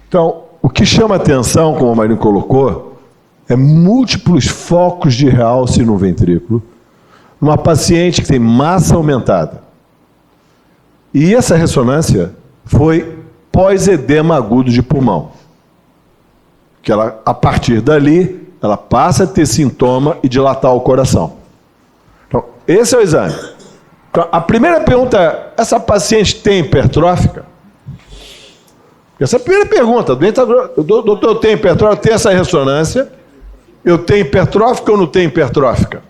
Então, o que chama atenção, como o Marinho colocou, é múltiplos focos de realce no ventrículo, numa paciente que tem massa aumentada. E essa ressonância foi pós-edema agudo de pulmão. Que ela, a partir dali, ela passa a ter sintoma e dilatar o coração. Então, esse é o exame. Então, a primeira pergunta é, essa paciente tem hipertrófica? Essa é a primeira pergunta. Doutor, eu tenho hipertrófica, eu tenho essa ressonância, eu tenho hipertrófica ou não tenho hipertrófica?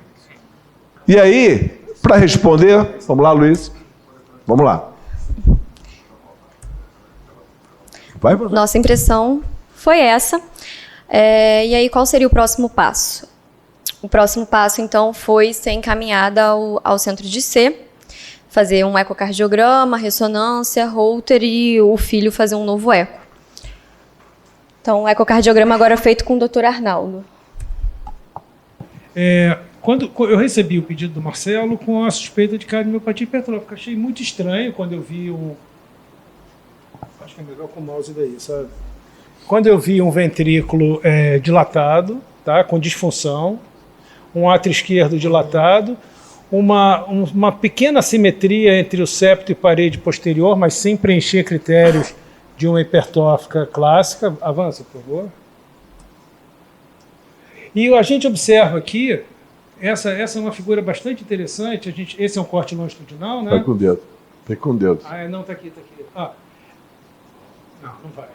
E aí, para responder, vamos lá, Luiz, vamos lá. Vai, nossa impressão foi essa. E aí, qual seria o próximo passo? O próximo passo, então, foi ser encaminhada ao centro de C, fazer um ecocardiograma, ressonância, Holter e o filho fazer um novo eco. Então, o ecocardiograma agora é feito com o Dr. Arnaldo. Quando eu recebi o pedido do Marcelo com a suspeita de cardiomiopatia hipertrófica, achei muito estranho quando eu vi acho que é melhor com o mouse daí, sabe? Quando eu vi um ventrículo dilatado, tá, com disfunção, um átrio esquerdo dilatado, uma pequena assimetria entre o septo e parede posterior, mas sem preencher critérios de uma hipertrófica clássica. Avança, por favor. E a gente observa aqui, essa é uma figura bastante interessante. Esse é um corte longitudinal, né? Vai com o dedo. Vai com o dedo. Não, está aqui, está aqui. Não vai.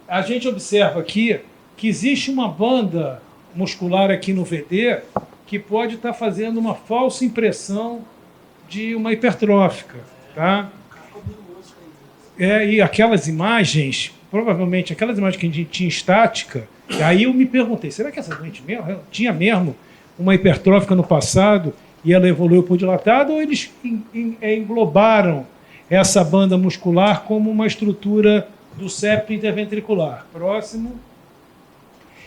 A gente observa aqui que existe uma banda muscular aqui no VD que pode estar fazendo uma falsa impressão de uma hipertrófica, tá? E aquelas imagens, provavelmente aquelas imagens que a gente tinha estática, aí eu me perguntei, será que essa doente mesmo tinha mesmo uma hipertrófica no passado e ela evoluiu por dilatado, ou eles englobaram essa banda muscular como uma estrutura do septo interventricular? Próximo.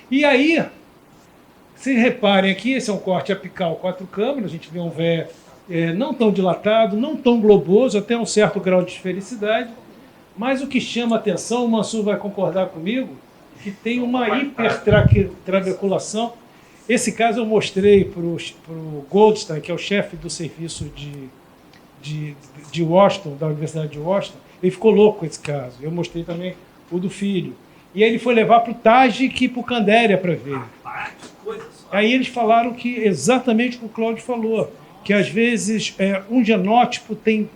E aí, se reparem aqui, esse é um corte apical 4 câmaras, a gente vê um vé não tão dilatado, não tão globoso, até um certo grau de esfericidade, mas o que chama atenção, o Mansur vai concordar comigo, que tem uma hipertrabeculação. Esse caso eu mostrei para o Goldstein, que é o chefe do serviço de Washington, da Universidade de Washington. Ele ficou louco com esse caso. Eu mostrei também o do filho. E aí ele foi levar para o Tajik e para o Candéria para ver. Aí eles falaram que exatamente o que o Cláudio falou, que às vezes um genótipo tem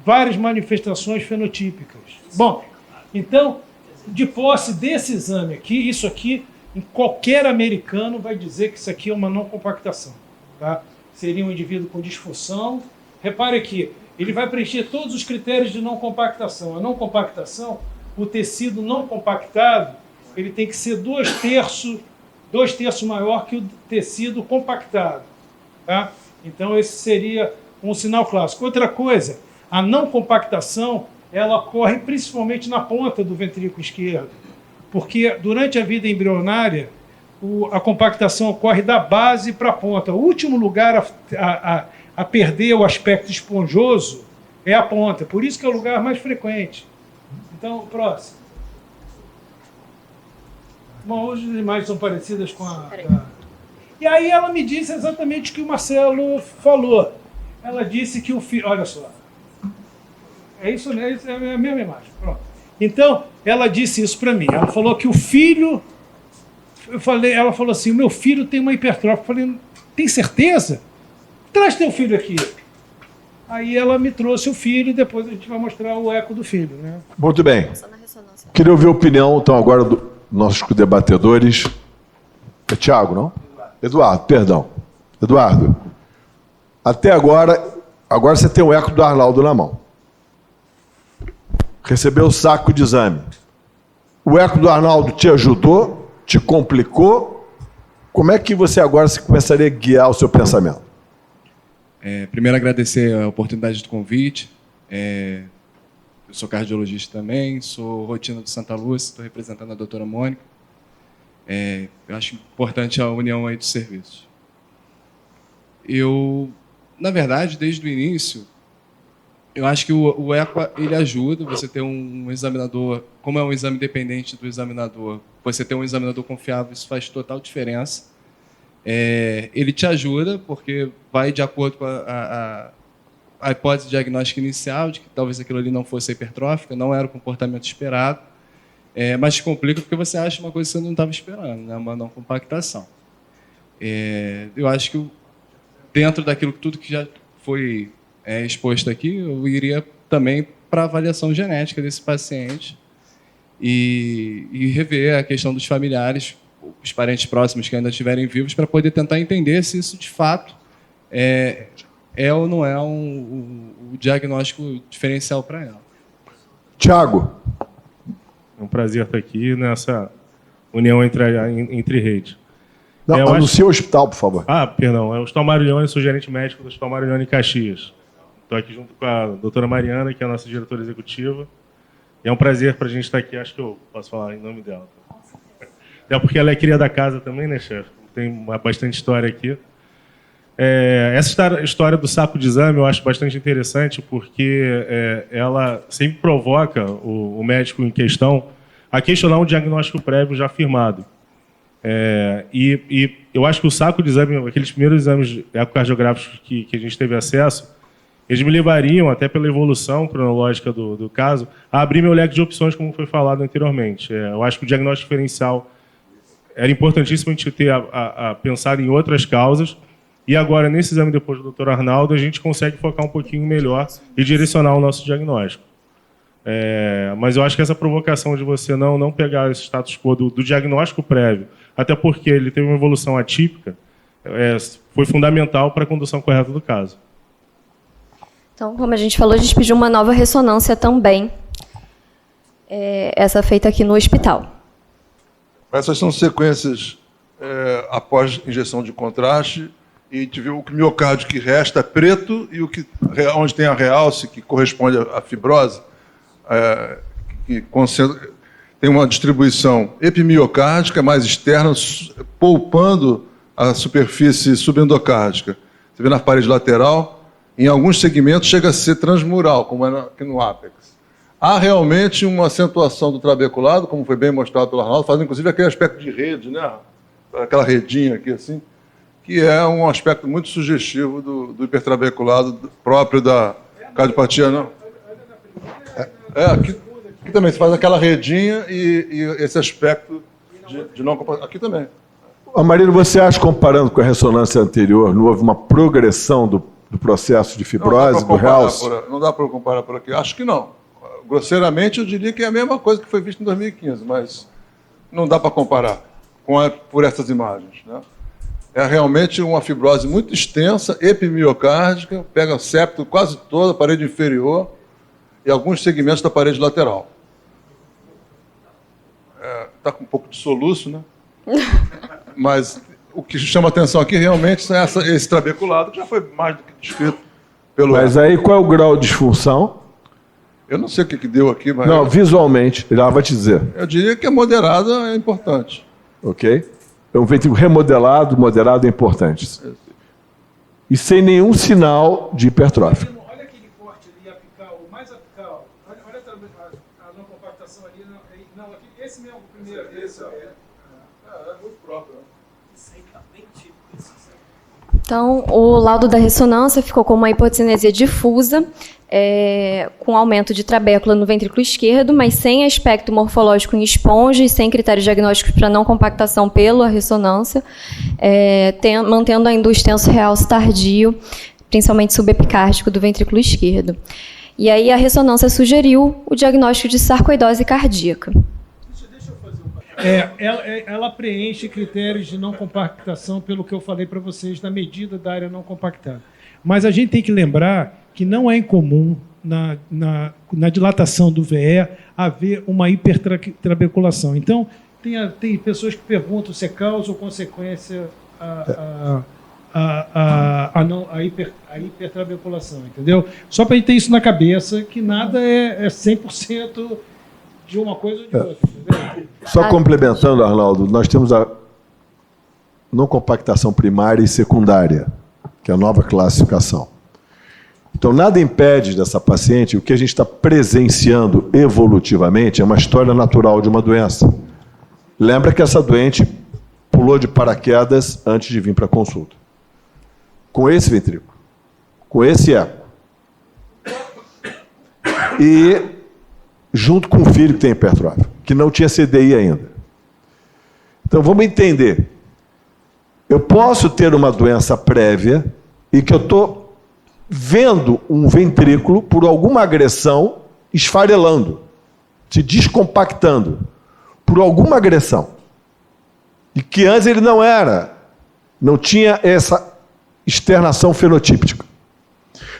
várias manifestações fenotípicas. Bom, então, de posse desse exame aqui, isso aqui, em qualquer americano vai dizer que isso aqui é uma não compactação. Tá? Seria um indivíduo com disfunção. Repare aqui, ele vai preencher todos os critérios de não compactação. A não compactação, o tecido não compactado, ele tem que ser 2/3 maior que o tecido compactado. Tá? Então, esse seria um sinal clássico. Outra coisa, a não compactação, ela ocorre principalmente na ponta do ventrículo esquerdo, porque durante a vida embrionária, a compactação ocorre da base para a ponta. O último lugar a perder o aspecto esponjoso é a ponta, por isso que é o lugar mais frequente. Então, próximo. Bom, hoje as imagens são parecidas com a... E aí ela me disse exatamente o que o Marcelo falou. Ela disse que o filho... Olha só. É isso, né? É a mesma imagem. Pronto. Então, ela disse isso para mim. Ela falou que o filho... Ela falou assim, o meu filho tem uma hipertrófica. Eu falei, tem certeza? Traz teu filho aqui. Aí ela me trouxe o filho e depois a gente vai mostrar o eco do filho, né? Muito bem. Queria ouvir a opinião, então, agora dos nossos debatedores. É Tiago, não? Eduardo, perdão. Eduardo, até agora você tem o eco do Arnaldo na mão. Recebeu o saco de exame. O eco do Arnaldo te ajudou? Te complicou? Como é que você agora começaria a guiar o seu pensamento? Primeiro, agradecer a oportunidade do convite. Eu sou cardiologista também, sou rotina do Santa Lúcia, estou representando a doutora Mônica. Eu acho importante a união aí dos serviços. Na verdade, desde o início, eu acho que o ECO ele ajuda você ter um examinador, como é um exame dependente do examinador, você ter um examinador confiável, isso faz total diferença. Ele te ajuda porque vai de acordo com a hipótese diagnóstica inicial de que talvez aquilo ali não fosse hipertrófica, não era o comportamento esperado, mas te complica porque você acha uma coisa que você não estava esperando, né? Uma não compactação. Eu acho que dentro daquilo tudo que já foi exposto aqui, eu iria também para a avaliação genética desse paciente e rever a questão dos familiares, os parentes próximos que ainda estiverem vivos, para poder tentar entender se isso de fato é ou não é o diagnóstico diferencial para ela. Tiago. É um prazer estar aqui nessa união entre redes. Não, anuncia o hospital, por favor. Perdão. É o Hospital Mário Leone, sou gerente médico do Hospital Mário Leone em Caxias. Estou aqui junto com a doutora Mariana, que é a nossa diretora executiva. E é um prazer para a gente estar aqui. Acho que eu posso falar em nome dela. Até porque ela é cria da casa também, né, chefe? Tem bastante história aqui. Essa história do saco de exame eu acho bastante interessante, porque ela sempre provoca o médico em questão a questionar um diagnóstico prévio já firmado. E eu acho que o saco de exame, aqueles primeiros exames ecocardiográficos que a gente teve acesso, eles me levariam, até pela evolução cronológica do caso, a abrir meu leque de opções, como foi falado anteriormente. Eu acho que o diagnóstico diferencial era importantíssimo a gente ter pensado em outras causas, e agora, nesse exame depois do Dr. Arnaldo, a gente consegue focar um pouquinho melhor e direcionar o nosso diagnóstico. Mas eu acho que essa provocação de você não pegar esse status quo do diagnóstico prévio, até porque ele teve uma evolução atípica, foi fundamental para a condução correta do caso. Então, como a gente falou, a gente pediu uma nova ressonância também, essa feita aqui no hospital. Essas são sequências após injeção de contraste, e a gente viu o miocárdio que resta preto e onde tem a realce, que corresponde à fibrose, que tem uma distribuição epimiocárdica mais externa, poupando a superfície subendocárdica. Você vê na parede lateral, em alguns segmentos chega a ser transmural, como é aqui no ápex. Há realmente uma acentuação do trabeculado, como foi bem mostrado pelo Arnaldo, fazendo inclusive aquele aspecto de rede, né? Aquela redinha aqui assim, que é um aspecto muito sugestivo do hipertrabeculado próprio da cardiopatia, não? Aqui também, você faz aquela redinha e esse aspecto de não compactação. Aqui também. Marino, você acha, comparando com a ressonância anterior, não houve uma progressão do processo de fibrose, do realce? Não dá para comparar por aqui. Acho que não. Grosseiramente, eu diria que é a mesma coisa que foi visto em 2015, mas não dá para comparar por essas imagens, né? É realmente uma fibrose muito extensa, epimiocárdica, pega o septo quase toda, a parede inferior e alguns segmentos da parede lateral. Está com um pouco de soluço, né? Mas o que chama a atenção aqui realmente é esse trabeculado, que já foi mais do que descrito pelo... Mas aí qual é o grau de disfunção? Eu não sei o que deu aqui, mas... Não, visualmente, ele vai te dizer. Eu diria que a moderada é importante. Ok. É um ventrículo remodelado, moderado é importante. E sem nenhum sinal de hipertrófica. Olha aquele corte ali, apical, o mais apical. Olha a não compactação ali. Não, aqui, esse mesmo, o primeiro. Esse, ó. É muito próprio. Isso aí tá bem típico. Então, o laudo da ressonância ficou com uma hipocinesia difusa, com aumento de trabécula no ventrículo esquerdo, mas sem aspecto morfológico em esponja e sem critérios diagnósticos para não compactação pela ressonância, mantendo ainda o extenso realce tardio, principalmente subepicárdico do ventrículo esquerdo. E aí a ressonância sugeriu o diagnóstico de sarcoidose cardíaca. Ela preenche critérios de não compactação, pelo que eu falei para vocês, na medida da área não compactada. Mas a gente tem que lembrar que não é incomum, na dilatação do VE, haver uma hipertrabeculação. Então, tem pessoas que perguntam se é causa ou consequência a hipertrabeculação, entendeu? Só para a gente ter isso na cabeça, que nada é 100% de uma coisa ou de outra, entendeu? Só complementando, Arnaldo, nós temos a não compactação primária e secundária, que é a nova classificação. Então, nada impede dessa paciente, o que a gente está presenciando evolutivamente é uma história natural de uma doença. Lembra que essa doente pulou de paraquedas antes de vir para a consulta. Com esse ventrículo, com esse eco. E junto com o filho que tem hipertrófia, que não tinha CDI ainda. Então, vamos entender. Eu posso ter uma doença prévia e que eu estou vendo um ventrículo por alguma agressão esfarelando, se descompactando, por alguma agressão. E que antes ele não tinha essa externação fenotípica.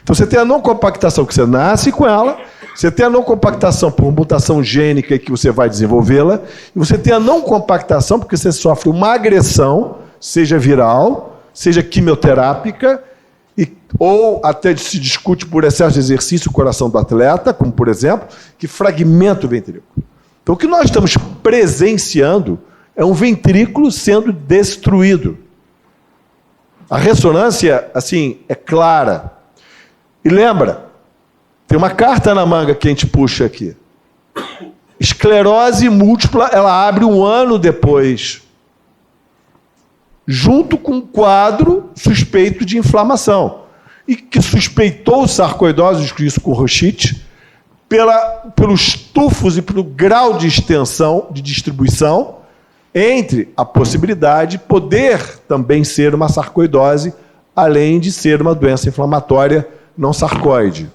Então você tem a não compactação que você nasce com ela, você tem a não compactação por mutação gênica que você vai desenvolvê-la, e você tem a não compactação porque você sofre uma agressão, seja viral, seja quimioterápica, ou até se discute por excesso de exercício o coração do atleta, como por exemplo, que fragmenta o ventrículo. Então o que nós estamos presenciando é um ventrículo sendo destruído. A ressonância, assim, é clara. E lembra, tem uma carta na manga que a gente puxa aqui. Esclerose múltipla, ela abre um ano depois, junto com um quadro suspeito de inflamação. E que suspeitou sarcoidose, isso com Rochit, pelos tufos e pelo grau de extensão, de distribuição, entre a possibilidade de poder também ser uma sarcoidose, além de ser uma doença inflamatória não sarcoide.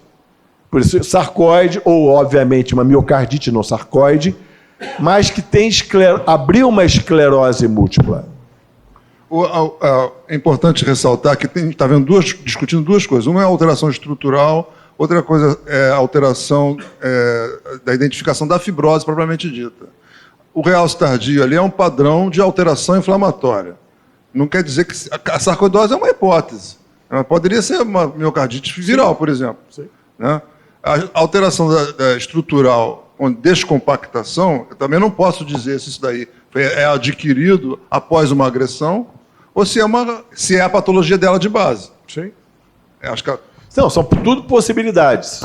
Por isso, sarcoide, ou obviamente uma miocardite não sarcoide, mas que tem abriu uma esclerose múltipla. É importante ressaltar que está discutindo duas coisas. Uma é a alteração estrutural, outra coisa é a alteração da identificação da fibrose propriamente dita. O realce tardio ali é um padrão de alteração inflamatória. Não quer dizer que a sarcoidose é uma hipótese. Ela poderia ser uma miocardite viral, por exemplo. Sim. Né? A alteração da estrutural, descompactação, eu também não posso dizer se isso daí é adquirido após uma agressão ou se é a patologia dela de base. Sim. Acho que Não, são tudo possibilidades.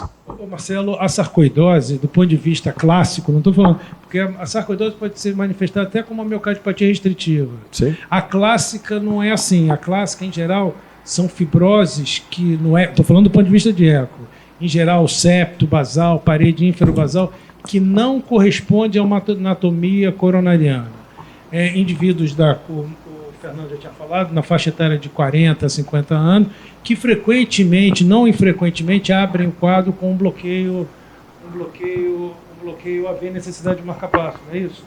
Marcelo, a sarcoidose, do ponto de vista clássico, não estou falando, porque a sarcoidose pode ser manifestada até como uma miocardiopatia restritiva. Sim. A clássica não é assim. A clássica, em geral, são fibroses que não é. Estou falando do ponto de vista de eco. Em geral, septo, basal, parede ínfero-basal, que não corresponde a uma anatomia coronariana. Indivíduos o Fernando já tinha falado, na faixa etária de 40 a 50 anos, que frequentemente, não infrequentemente, abrem o quadro com um bloqueio a ver necessidade de marca-passo, não é isso?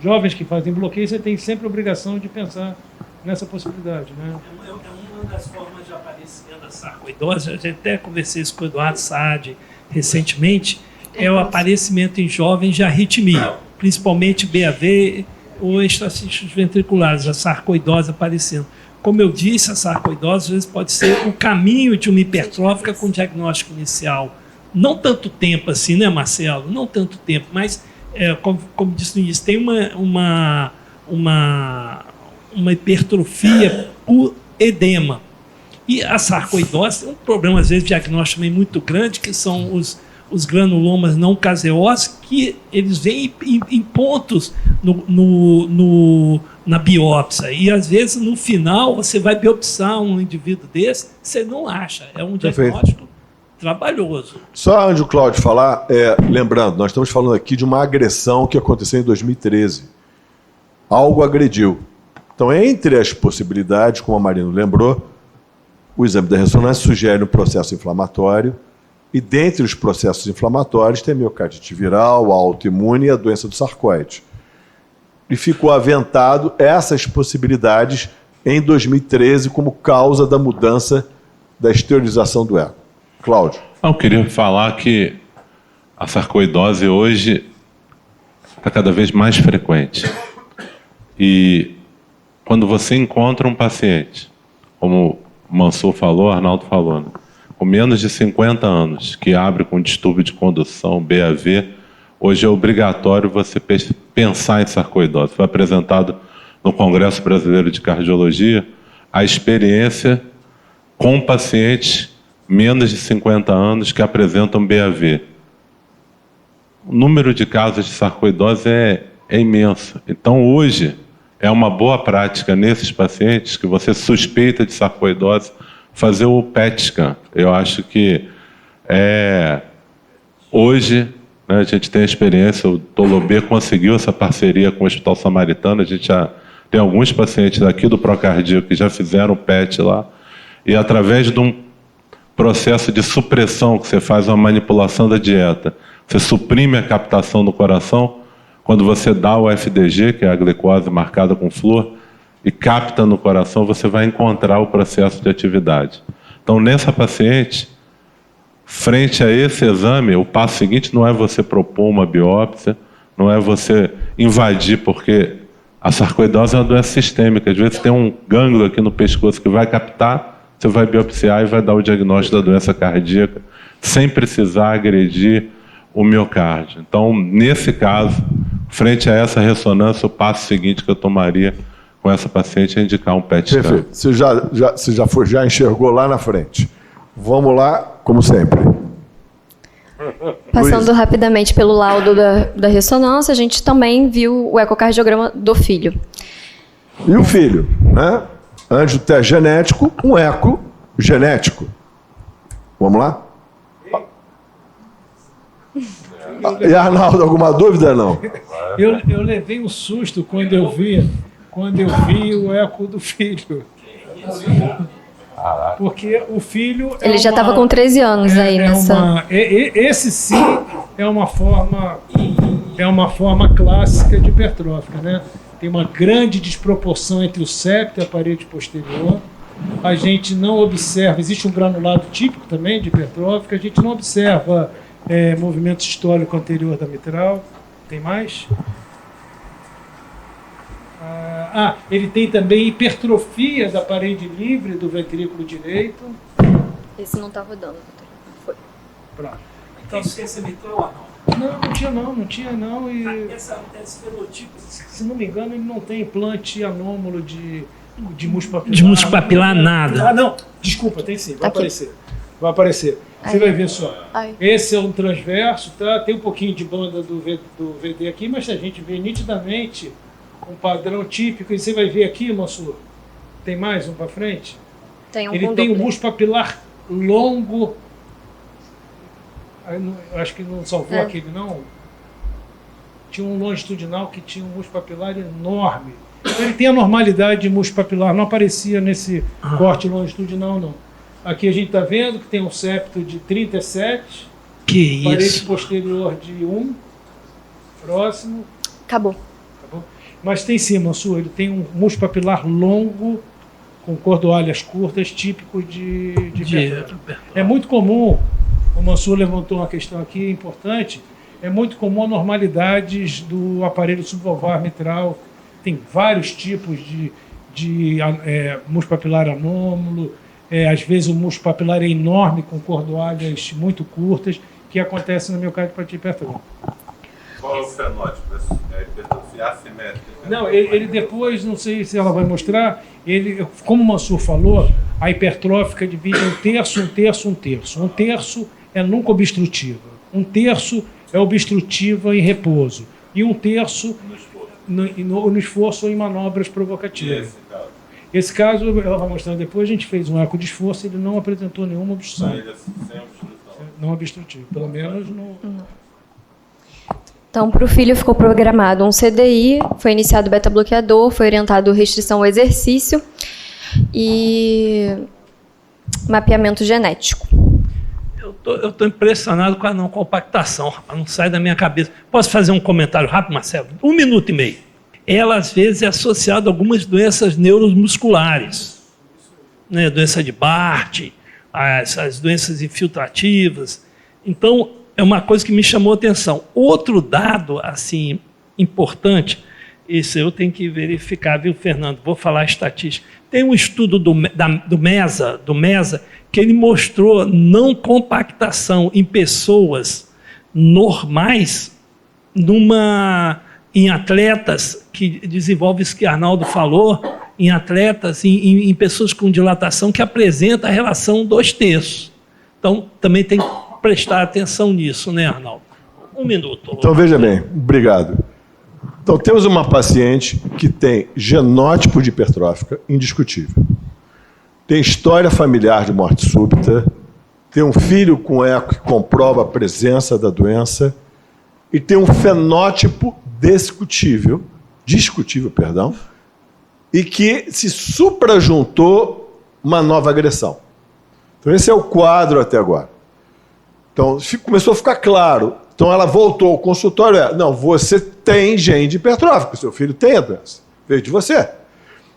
Jovens que fazem bloqueio, você tem sempre a obrigação de pensar nessa possibilidade, né? É uma das formas de aparecimento da sarcoidose, eu até conversei isso com o Eduardo Saad recentemente, é o aparecimento em jovens de arritmia, principalmente BAV ou extracistos ventriculares, a sarcoidose aparecendo. Como eu disse, a sarcoidose às vezes pode ser o caminho de uma hipertrófica com diagnóstico inicial. Não tanto tempo assim, né, Marcelo? Não tanto tempo, mas, como disse no início, tem uma uma hipertrofia por edema. E a sarcoidose tem um problema, às vezes, diagnóstico também muito grande, que são os granulomas não caseosos, que eles vêm em pontos na biópsia. E, às vezes, no final, você vai biopsiar um indivíduo desse, você não acha. É um diagnóstico trabalhoso. Só antes do Cláudio falar, lembrando, nós estamos falando aqui de uma agressão que aconteceu em 2013. Algo agrediu. Então, entre as possibilidades, como a Marina lembrou, o exame da ressonância sugere um processo inflamatório, e dentre os processos inflamatórios tem a miocardite viral, a autoimune e a doença do sarcoide. E ficou aventado essas possibilidades em 2013 como causa da mudança da esterilização do eco. Cláudio. Eu queria falar que a sarcoidose hoje está cada vez mais frequente. E quando você encontra um paciente, como o Mansur falou, Arnaldo falou, né, com menos de 50 anos, que abre com distúrbio de condução, BAV, hoje é obrigatório você pensar em sarcoidose. Foi apresentado no Congresso Brasileiro de Cardiologia a experiência com pacientes menos de 50 anos que apresentam BAV. O número de casos de sarcoidose é imenso. Então, hoje, é uma boa prática nesses pacientes que você suspeita de sarcoidose fazer o PET scan. Eu acho que hoje, né, a gente tem a experiência, o Tolobê conseguiu essa parceria com o Hospital Samaritano, a gente já tem alguns pacientes aqui do Procardíaco que já fizeram o PET lá, e através de um processo de supressão, que você faz uma manipulação da dieta, você suprime a captação do coração, quando você dá o FDG, que é a glicose marcada com flúor, e capta no coração, você vai encontrar o processo de atividade. Então, nessa paciente, frente a esse exame, o passo seguinte não é você propor uma biópsia, não é você invadir, porque a sarcoidose é uma doença sistêmica. Às vezes tem um gânglio aqui no pescoço que vai captar, você vai biopsiar e vai dar o diagnóstico da doença cardíaca, sem precisar agredir o miocárdio. Então, nesse caso, frente a essa ressonância, o passo seguinte que eu tomaria com essa paciente é indicar um PET scan. Perfeito. Você já enxergou lá na frente. Vamos lá, como sempre. Passando rapidamente pelo laudo da ressonância, a gente também viu o ecocardiograma do filho. E o filho, né? Antes do teste genético, um eco genético. Vamos lá? E Arnaldo, alguma dúvida, não? Eu levei um susto quando eu vi o eco do filho. Porque o filho... Ele já estava com 13 anos aí nessa... Esse sim é uma forma clássica de hipertrófica, né? Tem uma grande desproporção entre o septo e a parede posterior. A gente não observa... Existe um granulado típico também de hipertrófica. A gente não observa movimento sistólico anterior da mitral. Tem mais? Ele tem também hipertrofia da parede livre do ventrículo direito. Esse não está rodando. Foi. Pronto. Então, esse mitral ou não? Não tinha não. E Esse fenotipo, se não me engano, ele não tem implante anômalo de músculo papilar. De músculo papilar, nada. Não. Desculpa, tem sim. Vai aparecer. Você vai ver só. Esse é um transverso, tá? Tem um pouquinho de banda do VD aqui, mas a gente vê nitidamente um padrão típico. E você vai ver aqui, Mansur, tem mais um para frente? Ele tem um músculo papilar longo. Eu acho que não salvou aquele, não. Tinha um longitudinal que tinha um músculo papilar enorme. Então, ele tem a normalidade de músculo papilar, não aparecia nesse corte longitudinal, não. Aqui a gente está vendo que tem um septo de 37. Que parede isso? posterior de 1. Próximo. Acabou. Mas tem sim, Mansur, ele tem um músculo papilar longo, com cordoalhas curtas, típico de hipertrófica. É muito comum, o Mansur levantou uma questão aqui importante, é muito comum anormalidades do aparelho subvalvar mitral. Tem vários tipos de músculo papilar anômalo. Às vezes o músculo papilar é enorme, com cordoalhas muito curtas, que acontece na miocardiopatia hipertrófica. Qual é o fenótipo? É hipertrofia assimétrica? Não, ele depois, não sei se ela vai mostrar, ele, como o Mansur falou, a hipertrófica divide um terço, um terço, um terço. Um terço é nunca obstrutiva. Um terço é obstrutiva em repouso. E um terço no esforço ou em manobras provocativas. Esse caso, ela vai mostrar depois, a gente fez um eco de esforço e ele não apresentou nenhuma obstrução. Não obstrutivo, pelo menos no... Então, para o filho ficou programado um CDI, foi iniciado o beta-bloqueador, foi orientado restrição ao exercício e mapeamento genético. Eu estou impressionado com a não compactação, rapaz, não sai da minha cabeça. Posso fazer um comentário rápido, Marcelo? 1 minuto e meio. Ela, às vezes, é associada a algumas doenças neuromusculares, né? Doença de Bart, as doenças infiltrativas. Então, é uma coisa que me chamou a atenção. Outro dado, assim, importante, isso eu tenho que verificar, viu, Fernando? Vou falar estatística. Tem um estudo do MESA, que ele mostrou não compactação em pessoas normais em atletas que desenvolve isso que Arnaldo falou, em atletas, em pessoas com dilatação que apresenta a relação 2/3. Então, também tem que prestar atenção nisso, né, Arnaldo? 1 minuto. Então, veja bem, obrigado. Então, temos uma paciente que tem genótipo de hipertrófica indiscutível. Tem história familiar de morte súbita, tem um filho com eco que comprova a presença da doença e tem um fenótipo discutível, e que se suprajuntou uma nova agressão. Então, esse é o quadro até agora. Então, começou a ficar claro. Então, ela voltou ao consultório. Não, você tem gene de hipertrófico, seu filho tem a doença, veio de você.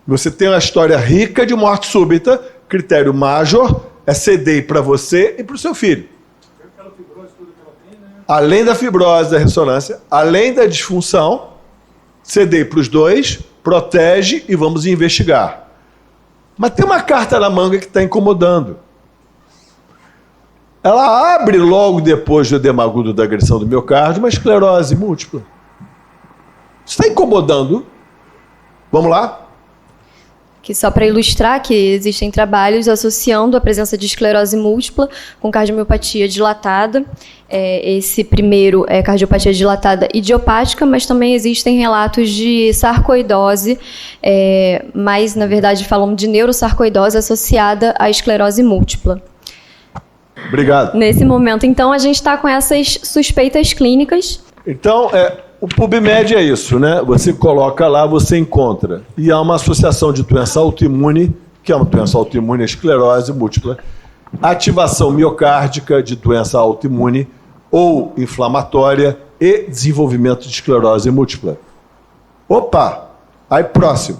Você tem uma história rica de morte súbita, critério major, é CDI para você e para o seu filho. Além da fibrose da ressonância, além da disfunção, CDI para os dois, protege e vamos investigar. Mas tem uma carta na manga que está incomodando. Ela abre logo depois do edema agudo da agressão do miocárdio uma esclerose múltipla. Isso está incomodando. Vamos lá? Que só para ilustrar que existem trabalhos associando a presença de esclerose múltipla com cardiomiopatia dilatada. Esse primeiro é cardiopatia dilatada idiopática, mas também existem relatos de sarcoidose, mas na verdade falamos de neurosarcoidose associada à esclerose múltipla. Obrigado. Nesse momento, então, a gente está com essas suspeitas clínicas. Então, o PubMed é isso, né? Você coloca lá, você encontra. E há uma associação de doença autoimune, que é uma doença autoimune, esclerose múltipla, ativação miocárdica de doença autoimune ou inflamatória e desenvolvimento de esclerose múltipla. Opa! Aí, próximo.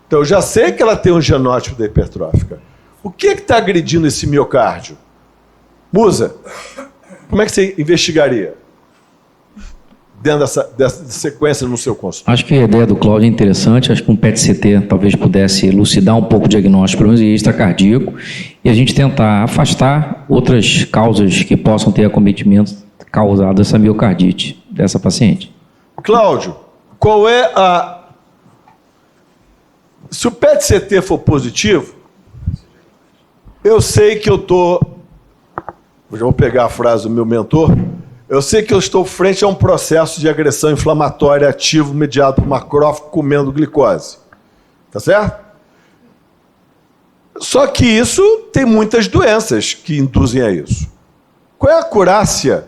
Então, eu já sei que ela tem um genótipo da hipertrófica. O que está agredindo esse miocárdio? Musa, como é que você investigaria dentro dessa sequência no seu consultório? Acho que a ideia do Cláudio é interessante. Acho que um PET-CT talvez pudesse elucidar um pouco o diagnóstico extracardíaco e a gente tentar afastar outras causas que possam ter acometimento causado essa miocardite dessa paciente. Cláudio, qual é a... Se o PET-CT for positivo, eu sei que eu estou... Eu já vou pegar a frase do meu mentor. Eu sei que eu estou frente a um processo de agressão inflamatória ativo mediado por macrófago comendo glicose. Tá certo? Só que isso tem muitas doenças que induzem a isso. Qual é a acurácia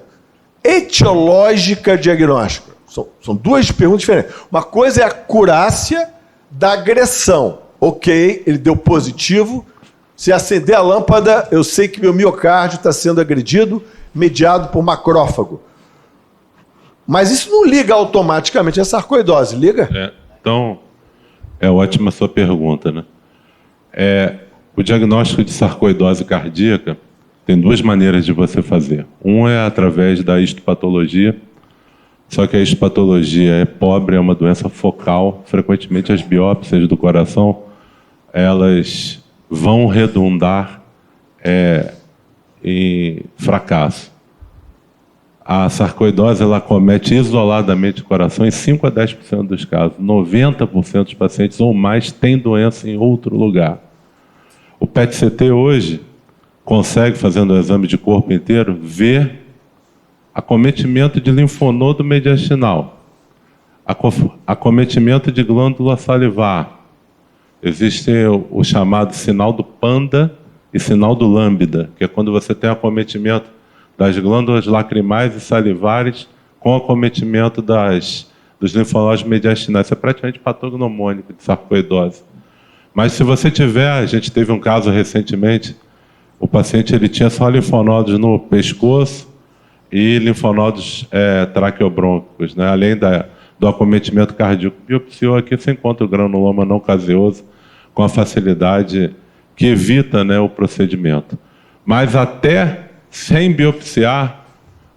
etiológica diagnóstica? São duas perguntas diferentes. Uma coisa é a acurácia da agressão. Ok, ele deu positivo. Se acender a lâmpada, eu sei que meu miocárdio está sendo agredido, mediado por macrófago. Mas isso não liga automaticamente a sarcoidose, liga? Então, é ótima a sua pergunta, né? O diagnóstico de sarcoidose cardíaca tem duas maneiras de você fazer. Um é através da histopatologia, só que a histopatologia é pobre, é uma doença focal. Frequentemente as biópsias do coração, elas vão redundar em fracasso. A sarcoidose ela comete isoladamente o coração em 5 a 10% dos casos. 90% dos pacientes ou mais têm doença em outro lugar. O PET-CT hoje consegue, fazendo o exame de corpo inteiro, ver acometimento de linfonodo mediastinal, acometimento de glândula salivar. Existe o chamado sinal do panda e sinal do lambda, que é quando você tem acometimento das glândulas lacrimais e salivares com acometimento dos linfonodos mediastinais. Isso é praticamente patognomônico de sarcoidose. Mas se você tiver, a gente teve um caso recentemente, o paciente ele tinha só linfonodos no pescoço e linfonodos traqueobrôncicos, né? Além do acometimento cardíaco. Biopsiou aqui, você encontra o granuloma não caseoso com a facilidade que evita, né, o procedimento. Mas até sem biopsiar,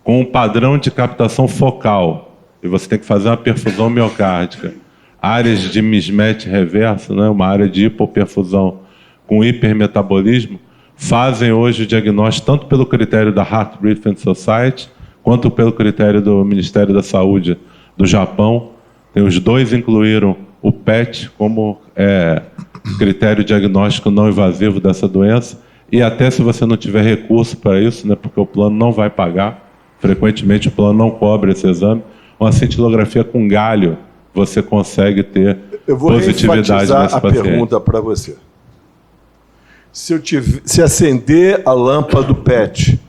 com um padrão de captação focal, e você tem que fazer uma perfusão miocárdica, áreas de mismatch reverso, né, uma área de hipoperfusão com hipermetabolismo, fazem hoje o diagnóstico tanto pelo critério da Heart Rhythm Society, quanto pelo critério do Ministério da Saúde do Japão. Os dois incluíram o PET como critério diagnóstico não invasivo dessa doença, e até se você não tiver recurso para isso, né, porque o plano não vai pagar, frequentemente o plano não cobre esse exame, uma cintilografia com galho você consegue ter positividade nesse paciente. A pergunta para você. Se acender a lâmpada do PET,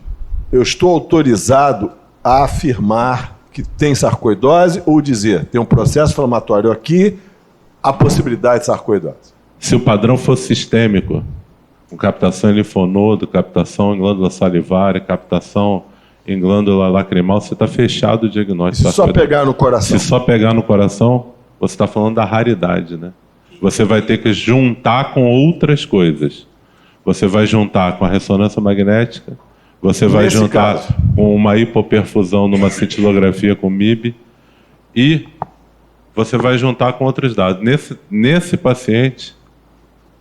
eu estou autorizado a afirmar que tem sarcoidose ou dizer tem um processo inflamatório aqui, a possibilidade de sarcoidose? Se o padrão for sistêmico, com captação em linfonodo, captação em glândula salivar, captação em glândula lacrimal, você está fechado o diagnóstico. Se só pegar no coração? Se só pegar no coração, você está falando da raridade, né? Você vai ter que juntar com outras coisas. Você vai juntar com a ressonância magnética, você vai juntar com uma hipoperfusão numa cintilografia com MIB e você vai juntar com outros dados. Nesse paciente,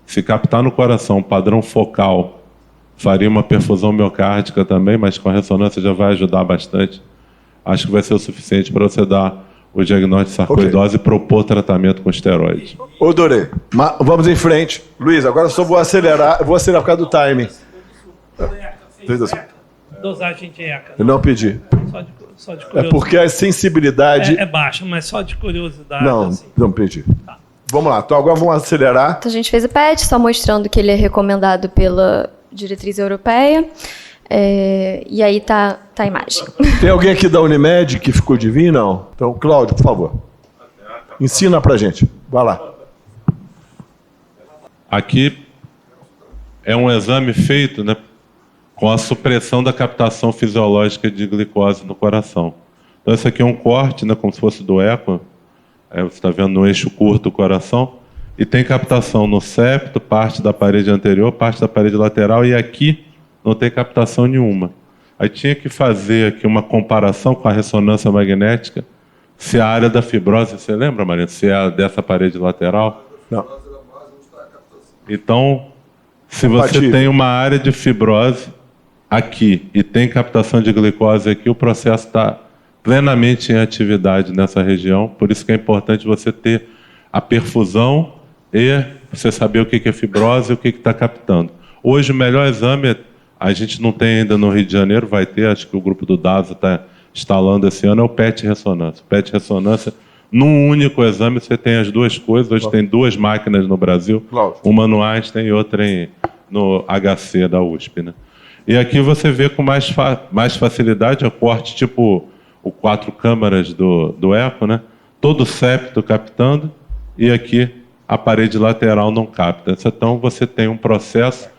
se captar no coração padrão focal, faria uma perfusão miocárdica também, mas com a ressonância já vai ajudar bastante. Acho que vai ser o suficiente para você dar o diagnóstico de sarcoidose e propor tratamento com esteroides. Ô, Dorê, vamos em frente. Luiz, agora só vou acelerar por causa do timing. Dosagem de ECA. Eu não pedi. Só de curiosidade. É porque a sensibilidade... É baixa, mas só de curiosidade. Não, assim. não pedi. Tá. Vamos lá, então agora vamos acelerar. Então a gente fez o PET, só mostrando que ele é recomendado pela diretriz europeia. E aí tá a imagem. Tem alguém aqui da Unimed que ficou de vir? Não? Então, Cláudio, por favor. Ensina pra gente. Vai lá. Aqui é um exame feito, né, com a supressão da captação fisiológica de glicose no coração. Então, esse aqui é um corte, né, como se fosse do eco. Você está vendo no eixo curto o coração. E tem captação no septo, parte da parede anterior, parte da parede lateral, e aqui não tem captação nenhuma. Aí tinha que fazer aqui uma comparação com a ressonância magnética, se a área da fibrose, você lembra, Marina? Se é a dessa parede lateral? Não. Então, se você tem uma área de fibrose aqui e tem captação de glicose aqui, o processo está plenamente em atividade nessa região, por isso que é importante você ter a perfusão e você saber o que é fibrose e o que está captando. Hoje, o melhor exame, a gente não tem ainda no Rio de Janeiro, vai ter, acho que o grupo do DASA está instalando esse ano, é o PET ressonância. O PET ressonância, num único exame, você tem as duas coisas. Hoje tem 2 máquinas no Brasil, uma no Einstein e outra no HC da USP. Né? E aqui você vê com mais facilidade o corte tipo o 4 câmaras do eco, né? Todo o septo captando, e aqui a parede lateral não capta. Então você tem um processo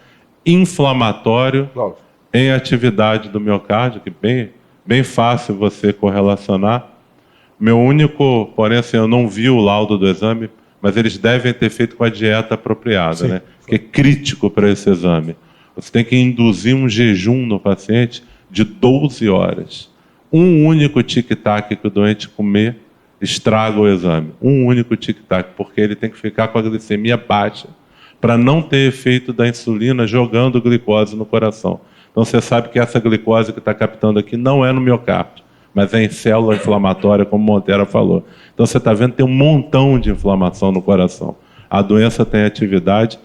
inflamatório em atividade do miocárdio, que é bem fácil você correlacionar. Meu único, porém, assim, eu não vi o laudo do exame, mas eles devem ter feito com a dieta apropriada, né? Que é crítico para esse exame. Você tem que induzir um jejum no paciente de 12 horas. Um único tic-tac que o doente comer estraga o exame. Um único tic-tac, porque ele tem que ficar com a glicemia baixa para não ter efeito da insulina jogando glicose no coração. Então você sabe que essa glicose que está captando aqui não é no miocárdio, mas é em célula inflamatória, como Monteiro falou. Então você está vendo que tem um montão de inflamação no coração. A doença tem atividade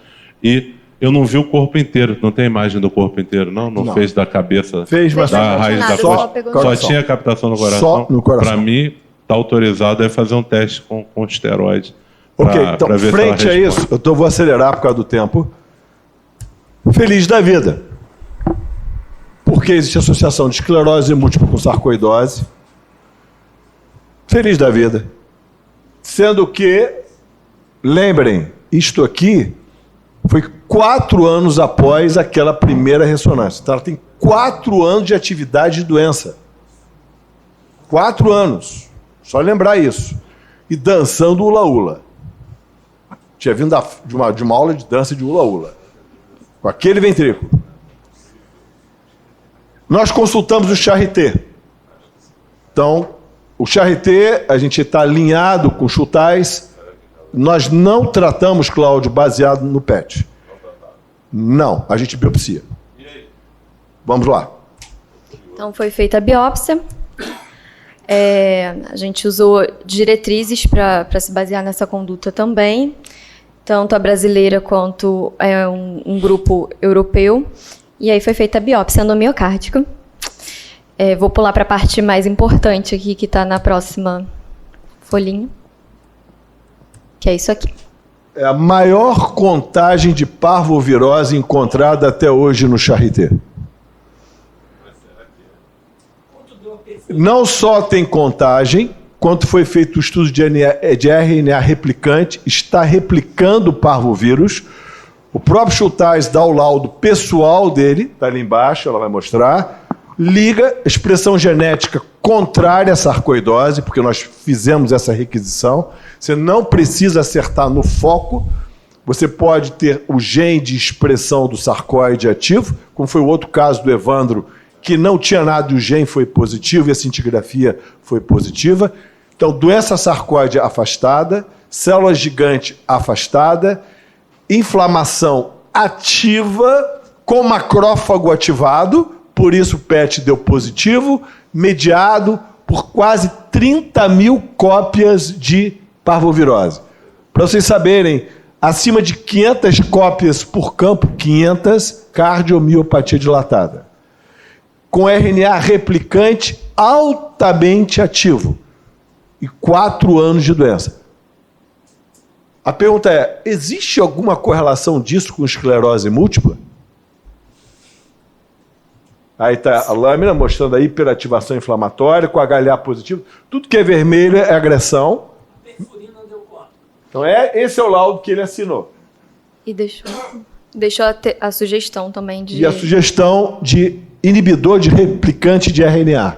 e eu não vi o corpo inteiro. Não tem imagem do corpo inteiro, não? Não fez da cabeça, fez, mas da raiz da costa. Só tinha captação no coração. Só no coração. Para mim, está autorizado a fazer um teste com esteroide. Ok, então, ver frente a isso, eu vou acelerar por causa do tempo. Feliz da vida. Porque existe associação de esclerose múltipla com sarcoidose. Feliz da vida. Sendo que, lembrem, isto aqui foi 4 anos após aquela primeira ressonância. Então, ela tem 4 anos de atividade de doença. 4 anos. Só lembrar isso. E dançando hula-hula. Tinha vindo de uma aula de dança de hula-hula. Com aquele ventrículo. Nós consultamos o Charité. Então, o Charité, a gente está alinhado com o Chutais. Nós não tratamos, Cláudio, baseado no PET. Não, a gente biopsia. Vamos lá. Então, foi feita a biópsia. A gente usou diretrizes para se basear nessa conduta também. Tanto a brasileira quanto um grupo europeu. E aí foi feita a biópsia endomiocárdica. Vou pular para a parte mais importante aqui, que está na próxima folhinha. Que é isso aqui. É a maior contagem de parvovirose encontrada até hoje no Charité. Não só tem contagem, quanto foi feito o estudo de RNA replicante, está replicando o parvovírus. O próprio Chutais dá o laudo pessoal dele, está ali embaixo, ela vai mostrar. Liga expressão genética contrária à sarcoidose, porque nós fizemos essa requisição. Você não precisa acertar no foco. Você pode ter o gene de expressão do sarcoide ativo, como foi o outro caso do Evandro, que não tinha nada e o gene foi positivo e a cintigrafia foi positiva. Então, doença sarcoide afastada, célula gigante afastada, inflamação ativa com macrófago ativado, por isso o PET deu positivo, mediado por quase 30 mil cópias de parvovirose. Para vocês saberem, acima de 500 cópias por campo, 500, cardiomiopatia dilatada. Com RNA replicante altamente ativo. E 4 anos de doença. A pergunta é, existe alguma correlação disso com esclerose múltipla? Aí está a lâmina mostrando a hiperativação inflamatória com HLA positivo. Tudo que é vermelho é agressão. Então esse é o laudo que ele assinou. E deixou a sugestão também de... E a sugestão de inibidor de replicante de RNA.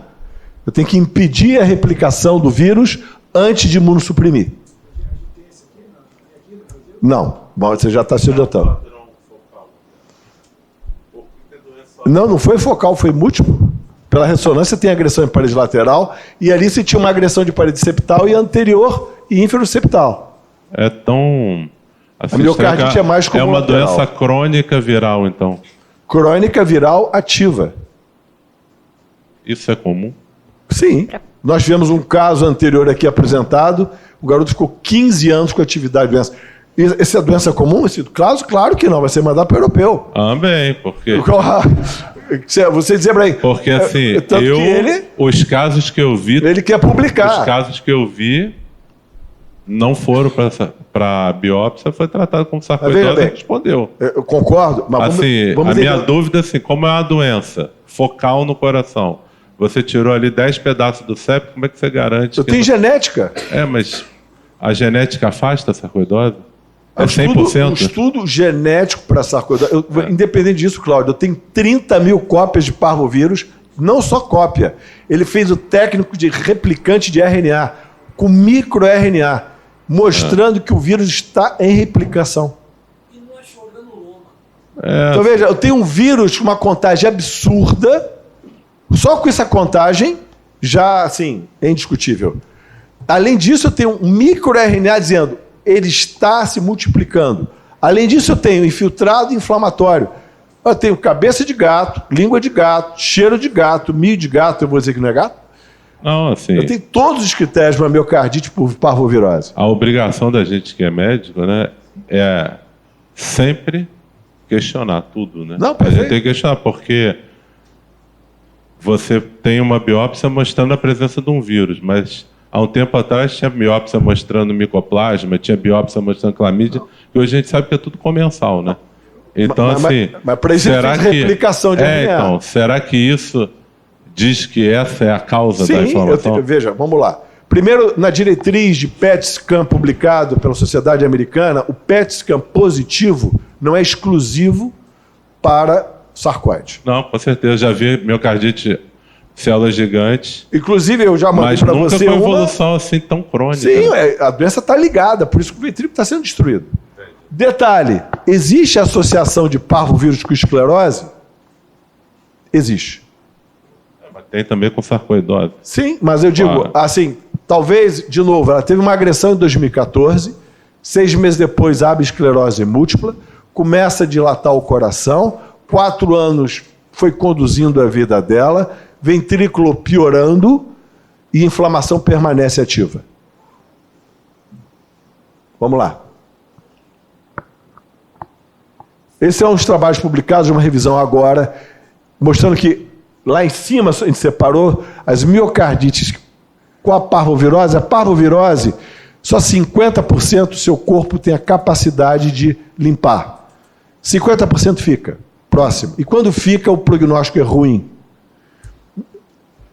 Eu tenho que impedir a replicação do vírus antes de imunossuprimir. Não. Bom, você já está se adotando. Não foi focal, foi múltiplo. Pela ressonância tem agressão em parede lateral e ali se tinha uma agressão de parede septal e anterior e inferoseptal. É tão... Assim, a miocardite é mais comum. É uma lateral. doença crônica viral, então. Crônica viral ativa. Isso é comum? Sim. Nós tivemos um caso anterior aqui apresentado, o garoto ficou 15 anos com atividade de doença. Essa é doença comum, esse caso? Claro que não, vai ser mandado para o europeu. Também, porque... Você dizer para ele... Porque assim, os casos que eu vi... Ele quer publicar. Os casos que eu vi não foram para biópsia, foi tratado como sarcoidose e respondeu. Eu concordo, mas assim, a minha dúvida é assim, como é uma doença focal no coração, você tirou ali 10 pedaços do septo, como é que você garante? Eu tenho genética. Mas a genética afasta a sarcoidose? É 100%? O estudo genético para sarcoidose... Independente disso, Cláudio, eu tenho 30 mil cópias de parvovírus, não só cópia. Ele fez o técnico de replicante de RNA, com microRNA, mostrando que o vírus está em replicação. E não achou granuloma. Então veja, eu tenho um vírus com uma contagem absurda, só com essa contagem, já assim, é indiscutível. Além disso, eu tenho um microRNA dizendo ele está se multiplicando. Além disso, eu tenho infiltrado inflamatório. Eu tenho cabeça de gato, língua de gato, cheiro de gato, mio de gato, eu vou dizer que não é gato. Não, assim, Eu tenho todos os critérios para miocardite por parvovirose. a obrigação da gente que é médico, né, é sempre questionar tudo, né? Não, a perfeito. gente tem que questionar, porque você tem uma biópsia mostrando a presença de um vírus, mas há um tempo atrás tinha biópsia mostrando micoplasma, tinha biópsia mostrando clamídia, e hoje a gente sabe que é tudo comensal, né? Então, Mas para isso será ele fez replicação de RNA. então, será que isso diz que essa é a causa da Sim, inflamação? veja, vamos lá. Primeiro, na diretriz de PET scan publicado pela Sociedade Americana, o PET scan positivo não é exclusivo para sarcoide. Não, com certeza. Já vi miocardite, células gigantes. Inclusive, eu já mandei para Mas você nunca com evolução assim tão crônica. Sim, a doença está ligada, por isso que o ventrículo está sendo destruído. Detalhe, existe associação de parvovírus com esclerose? Existe. Mas tem também com sarcoidose. Sim, mas eu digo, assim, talvez, de novo, ela teve uma agressão em 2014, 6 meses depois abre esclerose múltipla, começa a dilatar o coração, 4 anos foi conduzindo a vida dela, ventrículo piorando e inflamação permanece ativa. Vamos lá. Esses são os trabalhos publicados, uma revisão agora, mostrando que lá em cima a gente separou as miocardites com a parvovirose. A parvovirose, só 50% do seu corpo tem a capacidade de limpar. 50% fica. Próximo. E quando fica, o prognóstico é ruim.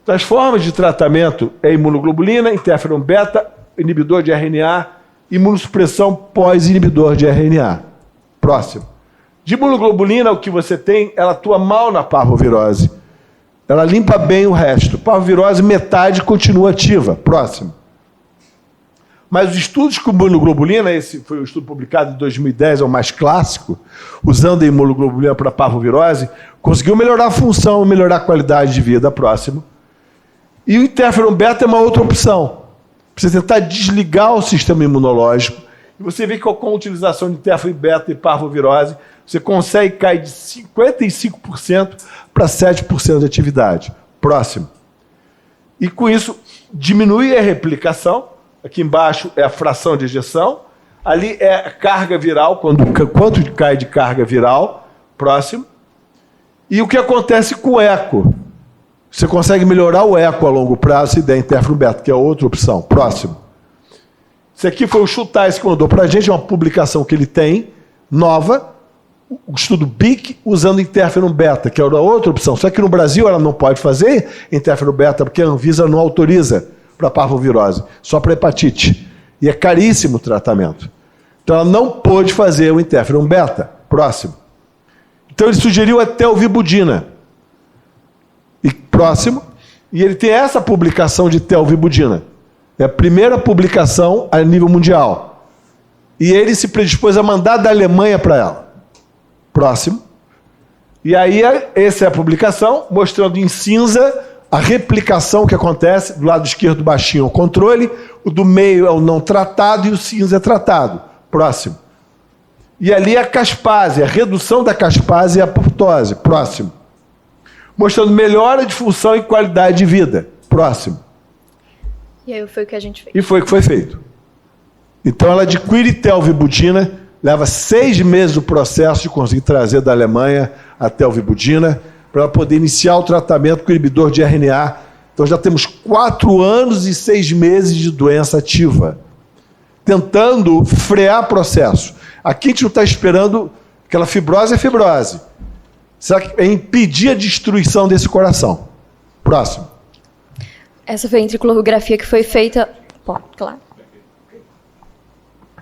As formas de tratamento é imunoglobulina, interferon beta, inibidor de RNA, imunossupressão pós-inibidor de RNA. Próximo. De imunoglobulina, o que você tem, ela atua mal na parvovirose. Ela limpa bem o resto. Parvovirose, metade continua ativa. Próximo. Mas os estudos com imunoglobulina, esse foi um estudo publicado em 2010, é o mais clássico, usando a imunoglobulina para parvovirose, conseguiu melhorar a função, melhorar a qualidade de vida. Próximo. E o interferon beta é uma outra opção. Precisa tentar desligar o sistema imunológico. E você vê que com a utilização de interferon beta e parvovirose, você consegue cair de 55% para 7% de atividade. Próximo. E com isso, diminui a replicação. Aqui embaixo é a fração de ejeção. Ali é a carga viral, quanto cai de carga viral. Próximo. E o que acontece com o eco? Você consegue melhorar o eco a longo prazo se der interferon beta, que é outra opção. Próximo. Esse aqui foi o Schultais que mandou para a gente, é uma publicação que ele tem, nova, o estudo BIC usando interferon beta, que é outra opção. Só que no Brasil ela não pode fazer interferon beta, porque a Anvisa não autoriza para parvovirose, só para hepatite. E é caríssimo o tratamento. Então ela não pôde fazer o interferon beta. Próximo. Então ele sugeriu a telvibudina. E próximo. E ele tem essa publicação de telvibudina. É a primeira publicação a nível mundial. E ele se predispôs a mandar da Alemanha para ela. Próximo. E aí, essa é a publicação, mostrando em cinza a replicação que acontece. Do lado esquerdo baixinho é o controle, o do meio é o não tratado e o cinza é tratado. Próximo. E ali a caspase, a redução da caspase e a apoptose. Próximo. Mostrando melhora de função e qualidade de vida. Próximo. E aí foi o que a gente fez. E foi o que foi feito. Então ela adquire telvibudina, leva 6 meses o processo de conseguir trazer da Alemanha a telvibudina, para ela poder iniciar o tratamento com inibidor de RNA. Então já temos 4 anos e 6 meses de doença ativa, tentando frear o processo. Aqui a gente não está esperando, aquela fibrose é fibrose. Será que é impedir a destruição desse coração? Próximo. Essa foi a ventriculografia que foi feita... Pô, claro.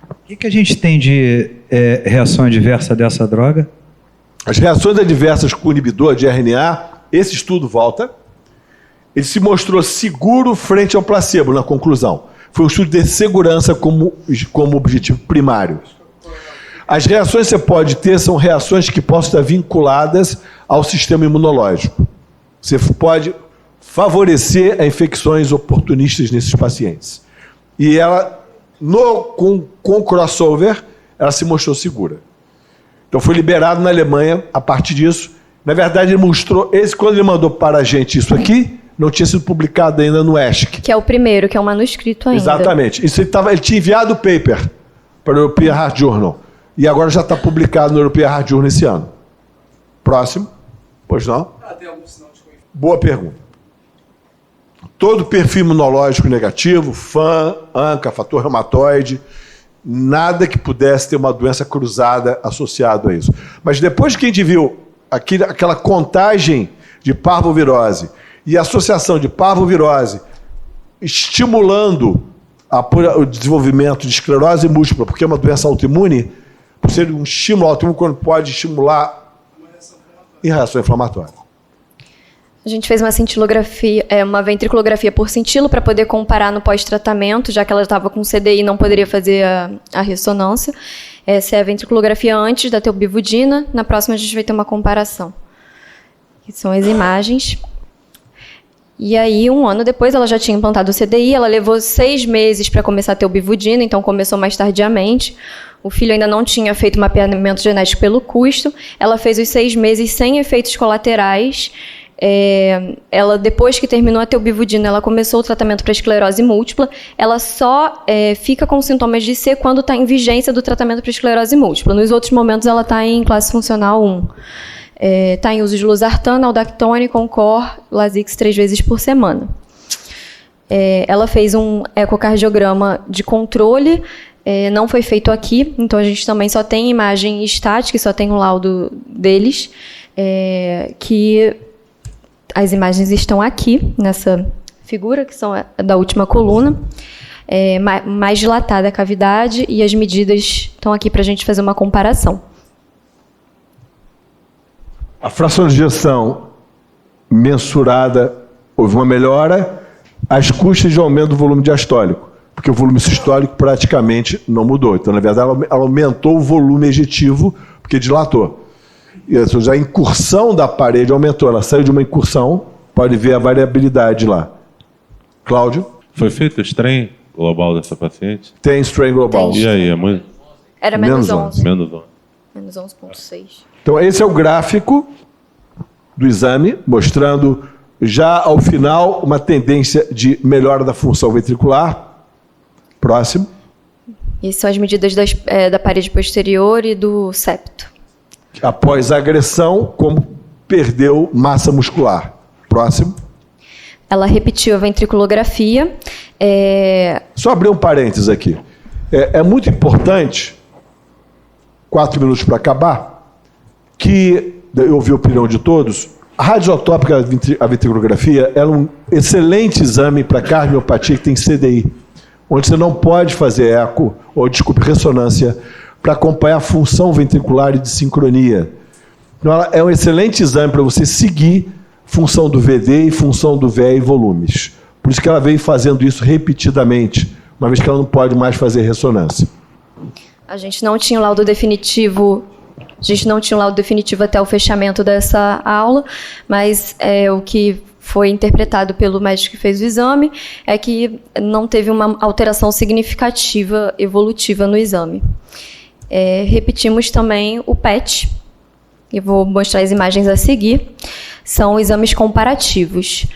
O que a gente tem de reação adversa dessa droga? As reações adversas com o inibidor de RNA, esse estudo volta, ele se mostrou seguro frente ao placebo, na conclusão. Foi um estudo de segurança como objetivo primário. As reações que você pode ter são reações que possam estar vinculadas ao sistema imunológico. Você pode favorecer a infecções oportunistas nesses pacientes. E ela, com crossover, ela se mostrou segura. Então foi liberado na Alemanha a partir disso. Na verdade, ele mostrou, quando ele mandou para a gente isso aqui, não tinha sido publicado ainda no ESC. Que é o primeiro, que é um manuscrito ainda. Exatamente. Isso ele tinha enviado o paper para o European Heart Journal. E agora já está publicado no European Heart Journal esse ano. Próximo. Pois não? Tem algum sinal de conhecimento? Boa pergunta. Todo perfil imunológico negativo, FAM, ANCA, fator reumatoide, nada que pudesse ter uma doença cruzada associada a isso. Mas depois que a gente viu aquela contagem de parvovirose e a associação de parvovirose estimulando o desenvolvimento de esclerose múltipla, porque é uma doença autoimune, por ser um estímulo autoimune, quando pode estimular em reação inflamatória. A gente fez uma cintilografia, uma ventriculografia por cintilo para poder comparar no pós-tratamento, já que ela estava com CDI e não poderia fazer a ressonância. Essa é a ventriculografia antes da teobivudina. Na próxima a gente vai ter uma comparação. Que são as imagens. E aí, 1 ano depois, ela já tinha implantado o CDI, ela levou 6 meses para começar a teobivudina, então começou mais tardiamente. O filho ainda não tinha feito mapeamento genético pelo custo. Ela fez os 6 meses sem efeitos colaterais. Ela, depois que terminou a teobivudina, ela começou o tratamento para esclerose múltipla. Ela só fica com sintomas de C quando está em vigência do tratamento para esclerose múltipla. Nos outros momentos, ela está em classe funcional 1. Está em uso de losartana, aldactone, Concor, Lasix 3 vezes por semana. Ela fez um ecocardiograma de controle, não foi feito aqui, então a gente também só tem imagem estática, só tem o laudo deles, que as imagens estão aqui, nessa figura, que são da última coluna, mais dilatada a cavidade, e as medidas estão aqui para a gente fazer uma comparação. A fração de ejeção mensurada, houve uma melhora às custas de aumento do volume diastólico, porque o volume sistólico praticamente não mudou. Então, na verdade, ela aumentou o volume ejetivo, porque dilatou. E a incursão da parede aumentou, ela saiu de uma incursão, pode ver a variabilidade lá. Cláudio? Foi feito o strain global dessa paciente? Tem strain global. E aí, é muito? Era menos 11. Menos 11. Menos 11,6. Então, esse é o gráfico do exame, mostrando já ao final uma tendência de melhora da função ventricular. Próximo. E são as medidas da parede posterior e do septo. Após a agressão, como perdeu massa muscular. Próximo. Ela repetiu a ventriculografia. Só abrir um parênteses aqui. É muito importante, 4 minutos para acabar, que eu ouvi a opinião de todos, a radiotópica, a ventriculografia, é um excelente exame para cardiopatia que tem CDI, onde você não pode fazer eco, ressonância, para acompanhar a função ventricular e de sincronia. Então, ela é um excelente exame para você seguir função do VD e função do VE e volumes. Por isso que ela veio fazendo isso repetidamente, uma vez que ela não pode mais fazer ressonância. A gente não tinha o laudo definitivo. Até o fechamento dessa aula, mas o que foi interpretado pelo médico que fez o exame é que não teve uma alteração significativa evolutiva no exame. Repetimos também o PET, e vou mostrar as imagens a seguir. São exames comparativos.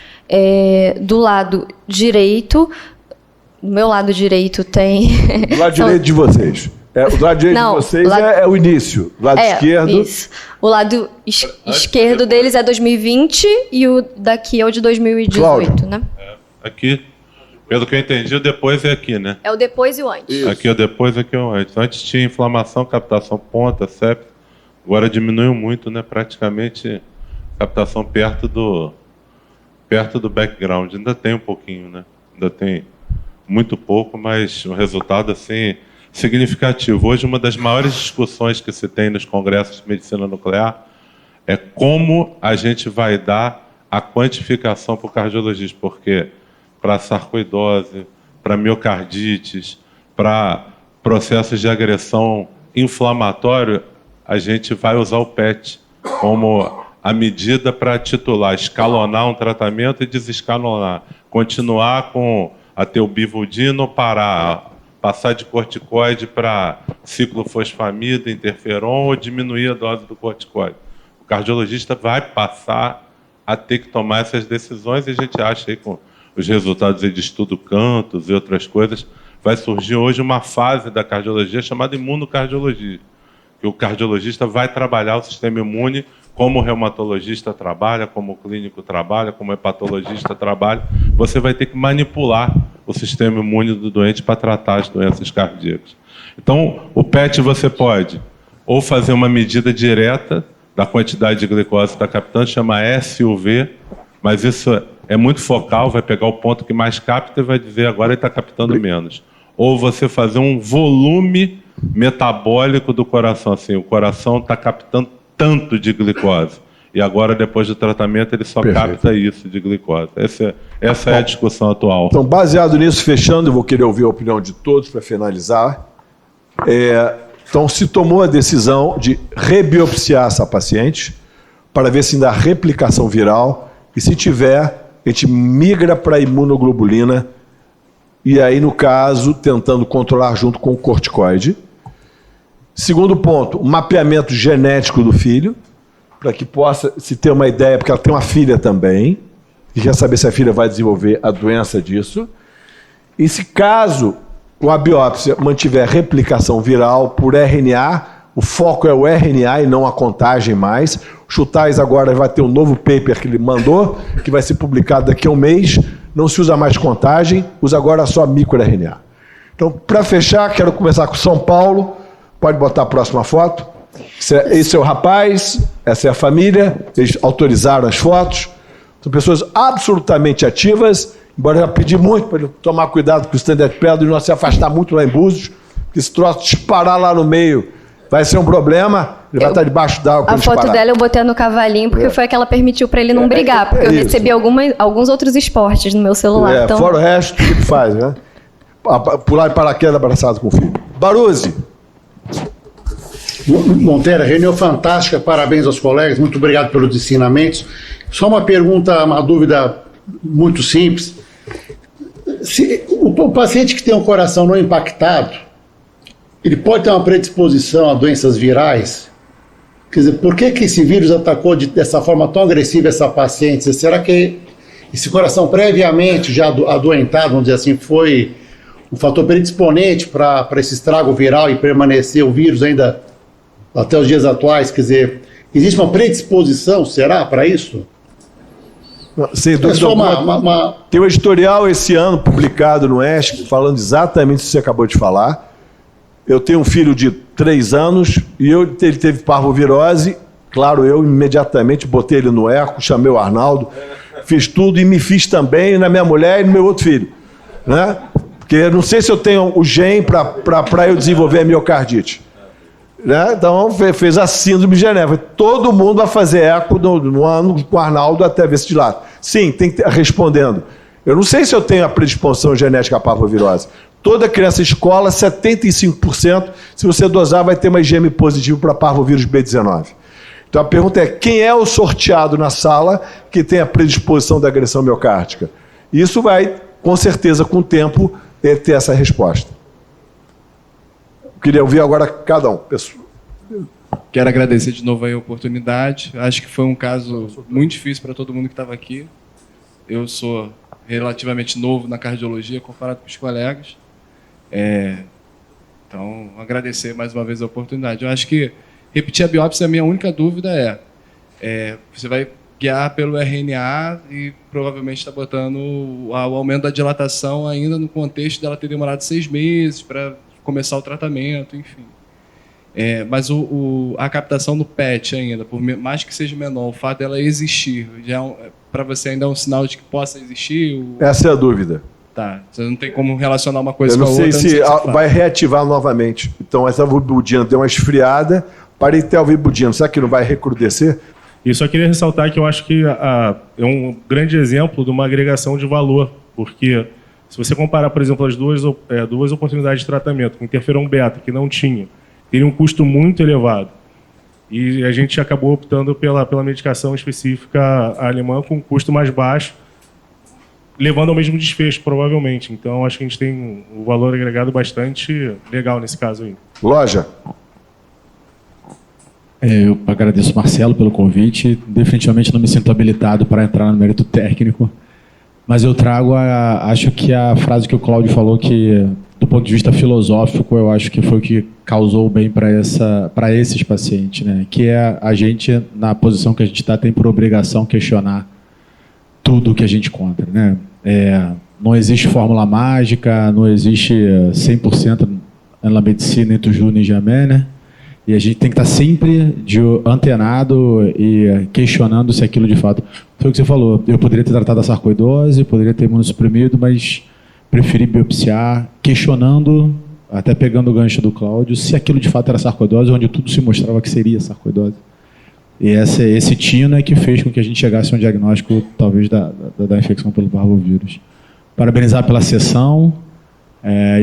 Do lado direito, do meu lado direito tem... Do lado direito de vocês. O lado direito de vocês é o início. O lado esquerdo... Isso. O lado esquerdo deles é 2020 e o daqui é o de 2018, Cláudio. Né? Aqui, pelo que eu entendi, o depois é aqui, né? É o depois e o antes. Isso. Aqui é o depois, aqui é o antes. Antes tinha inflamação, captação ponta, septo. Agora diminuiu muito, né? Praticamente captação perto do background. Ainda tem um pouquinho, né? Ainda tem muito pouco, mas o resultado, assim... significativo. Hoje, uma das maiores discussões que se tem nos congressos de medicina nuclear é como a gente vai dar a quantificação para o cardiologista, porque para sarcoidose, para miocardites, para processos de agressão inflamatório, a gente vai usar o PET como a medida para titular, escalonar um tratamento e desescalonar, continuar com a teobivudina ou parar, passar de corticoide para ciclofosfamida, interferon ou diminuir a dose do corticoide. O cardiologista vai passar a ter que tomar essas decisões, e a gente acha aí com os resultados aí de estudo Cantos e outras coisas, vai surgir hoje uma fase da cardiologia chamada imunocardiologia, que o cardiologista vai trabalhar o sistema imune como o reumatologista trabalha, como o clínico trabalha, como o hepatologista trabalha. Você vai ter que manipular o sistema imune do doente para tratar as doenças cardíacas. Então, o PET você pode ou fazer uma medida direta da quantidade de glicose que está captando, chama SUV, mas isso é muito focal, vai pegar o ponto que mais capta e vai dizer agora ele está captando menos. Ou você fazer um volume metabólico do coração, assim, o coração está captando tanto de glicose, e agora, depois do tratamento, ele só capta isso de glicose. Essa é a discussão atual. Então, baseado nisso, fechando, eu vou querer ouvir a opinião de todos para finalizar. Então, se tomou a decisão de rebiopsiar essa paciente para ver se ainda há replicação viral, e se tiver, a gente migra para a imunoglobulina, e aí, no caso, tentando controlar junto com o corticoide. Segundo ponto, o mapeamento genético do filho, para que possa se ter uma ideia, porque ela tem uma filha também, e quer saber se a filha vai desenvolver a doença disso. E se caso a biópsia mantiver replicação viral por RNA, o foco é o RNA e não a contagem mais. O Chutais agora vai ter um novo paper que ele mandou, que vai ser publicado daqui a um mês. Não se usa mais contagem, usa agora só microRNA. Então, para fechar, quero começar com São Paulo. Pode botar a próxima foto. Esse é o rapaz, essa é a família, eles autorizaram as fotos. São pessoas absolutamente ativas, embora eu já pedi muito para ele tomar cuidado com o stand de pedra e não se afastar muito lá em Búzios, porque se troço disparar lá no meio vai ser um problema, ele vai estar debaixo d'água. A foto dela eu botei no cavalinho, porque foi a que ela permitiu para ele não brigar, porque eu recebi alguns outros esportes no meu celular. Então... Fora o resto, tudo que faz, né? Pular de paraquedas abraçado com o filho. Baruzzi. Monteiro, reunião fantástica, parabéns aos colegas, muito obrigado pelos ensinamentos. Só uma pergunta, uma dúvida muito simples. Se o paciente que tem um coração não impactado, ele pode ter uma predisposição a doenças virais? Quer dizer, por que esse vírus atacou dessa forma tão agressiva essa paciente? Será que esse coração previamente já adoentado, vamos dizer assim, foi um fator predisponente para esse estrago viral e permanecer o vírus ainda até os dias atuais? Quer dizer, existe uma predisposição, será, para isso? Sem dúvida Tem um editorial esse ano publicado no ESC falando exatamente isso que você acabou de falar. Eu tenho um filho de 3 anos e ele teve parvovirose. Claro, eu imediatamente botei ele no eco, chamei o Arnaldo, fiz tudo e me fiz também na minha mulher e no meu outro filho, né? Porque eu não sei se eu tenho o gene para eu desenvolver a miocardite. Né? Então, fez a síndrome de Geneva. Todo mundo vai fazer eco no ano com o Arnaldo até ver se dilata. Sim, tem que respondendo. Eu não sei se eu tenho a predisposição genética à parvovirose. Toda criança escola, 75%, se você dosar, vai ter uma IgM positivo para parvovírus B19. Então a pergunta é, quem é o sorteado na sala que tem a predisposição da agressão miocárdica? Isso vai, com certeza, com o tempo, ter essa resposta. Queria ouvir agora cada um. Quero agradecer de novo a oportunidade. Acho que foi um caso muito difícil para todo mundo que estava aqui. Eu sou relativamente novo na cardiologia comparado com os colegas. Então, agradecer mais uma vez a oportunidade. Eu acho que repetir a biópsia, a minha única dúvida você vai guiar pelo RNA e provavelmente está botando o aumento da dilatação ainda no contexto dela ter demorado 6 meses para começar o tratamento, enfim. Mas a captação do PET ainda, por mais que seja menor, o fato dela existir, para você ainda é um sinal de que possa existir? Essa é a dúvida. Tá, você não tem como relacionar uma coisa com a outra. Eu não sei se vai reativar novamente. Então, essa avibudina deu uma esfriada, para ter a avibudina. Será que não vai recrudescer? E só queria ressaltar que eu acho que é um grande exemplo de uma agregação de valor, porque se você comparar, por exemplo, as duas oportunidades de tratamento, com interferon beta, que não tinha, teria um custo muito elevado. E a gente acabou optando pela medicação específica alemã com um custo mais baixo, levando ao mesmo desfecho, provavelmente. Então, acho que a gente tem um valor agregado bastante legal nesse caso aí. Loja. Eu agradeço o Marcelo pelo convite. Definitivamente não me sinto habilitado para entrar no mérito técnico, mas eu trago, acho que a frase que o Cláudio falou, que do ponto de vista filosófico, eu acho que foi o que causou o bem para esses pacientes, né? Que é a gente, na posição que a gente está, tem por obrigação questionar tudo o que a gente encontra, né? Não existe fórmula mágica, não existe 100% na medicina entre o Júnior e Jamé, né? E a gente tem que estar sempre antenado e questionando se aquilo de fato... Foi o que você falou, eu poderia ter tratado a sarcoidose, poderia ter imunossuprimido, mas preferi biopsiar, questionando, até pegando o gancho do Cláudio, se aquilo de fato era sarcoidose, onde tudo se mostrava que seria sarcoidose. E esse tino é que fez com que a gente chegasse a um diagnóstico, talvez, da infecção pelo parvovírus. Parabenizar pela sessão,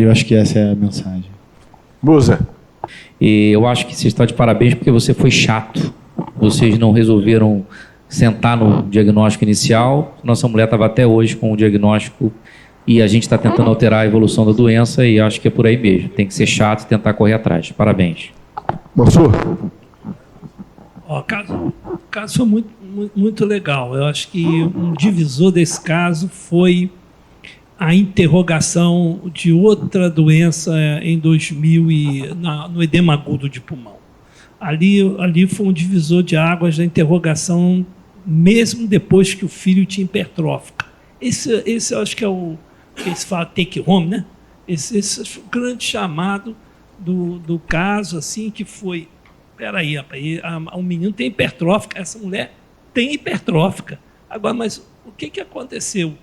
eu acho que essa é a mensagem. Busa. E eu acho que você está de parabéns porque você foi chato. Vocês não resolveram sentar no diagnóstico inicial. Nossa mulher estava até hoje com o diagnóstico e a gente está tentando alterar a evolução da doença e acho que é por aí mesmo. Tem que ser chato e tentar correr atrás. Parabéns. Mansur. O caso foi muito legal. Eu acho que um divisor desse caso foi a interrogação de outra doença em 2000 no edema agudo de pulmão. Ali foi um divisor de águas da interrogação, mesmo depois que o filho tinha hipertrófica. Esse eu acho que é o que se fala take home, né? Esse foi o grande chamado do caso, assim, que foi... Peraí, o menino tem hipertrófica, essa mulher tem hipertrófica. Agora, mas o que aconteceu?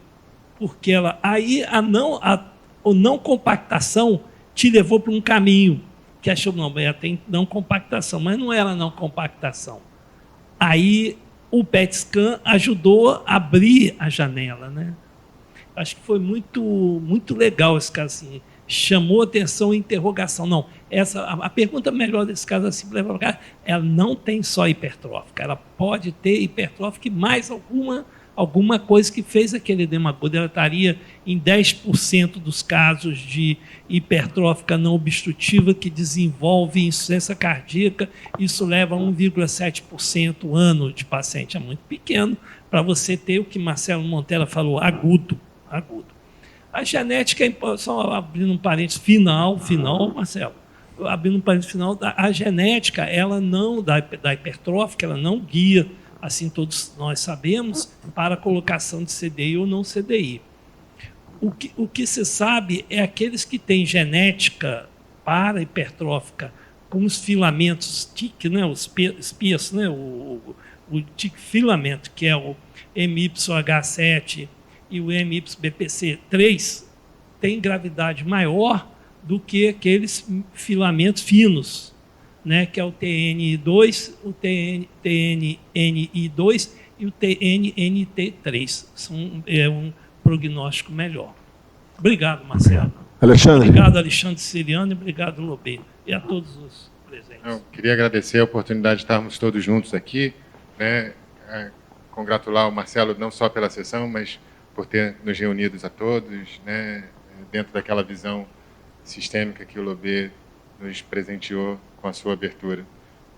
Porque a não compactação te levou para um caminho que achou, não, ela tem não compactação, mas não era não compactação. Aí o PET scan ajudou a abrir a janela, né? Acho que foi muito legal esse caso, assim, chamou atenção e interrogação. Não, a pergunta melhor desse caso, assim, ela não tem só hipertrófica, ela pode ter hipertrófica e mais alguma coisa que fez aquele edema agudo. Ela estaria em 10% dos casos de hipertrófica não obstrutiva que desenvolve insuficiência cardíaca. Isso leva a 1,7% ano de paciente. É muito pequeno para você ter o que Marcelo Montella falou, agudo. A genética, só abrindo um parênteses final, Marcelo, abrindo um parênteses final, a genética, ela não, da hipertrófica, ela não guia, assim todos nós sabemos, para a colocação de CDI ou não CDI. O que se sabe é aqueles que têm genética para hipertrófica com os filamentos TIC, né, os espessos, né, o TIC filamento, que é o MYH7 e o MYBPC3, tem gravidade maior do que aqueles filamentos finos, né, que é o TNI2, o TNNI2 e o TNNT3. É um prognóstico melhor. Obrigado, Marcelo. Alexandre. Obrigado, Alexandre Siriano, e obrigado, Lobê, e a todos os presentes. Eu queria agradecer a oportunidade de estarmos todos juntos aqui, né, congratular o Marcelo não só pela sessão, mas por ter nos reunidos a todos, né, dentro daquela visão sistêmica que o Lobê nos presenteou com a sua abertura.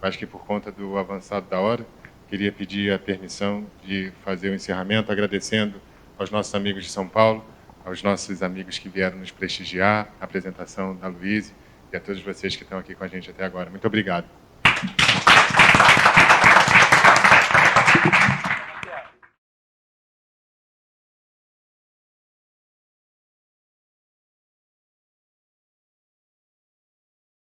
Acho que por conta do avançado da hora, queria pedir a permissão de fazer o encerramento, agradecendo aos nossos amigos de São Paulo, aos nossos amigos que vieram nos prestigiar, a apresentação da Luíse e a todos vocês que estão aqui com a gente até agora. Muito obrigado.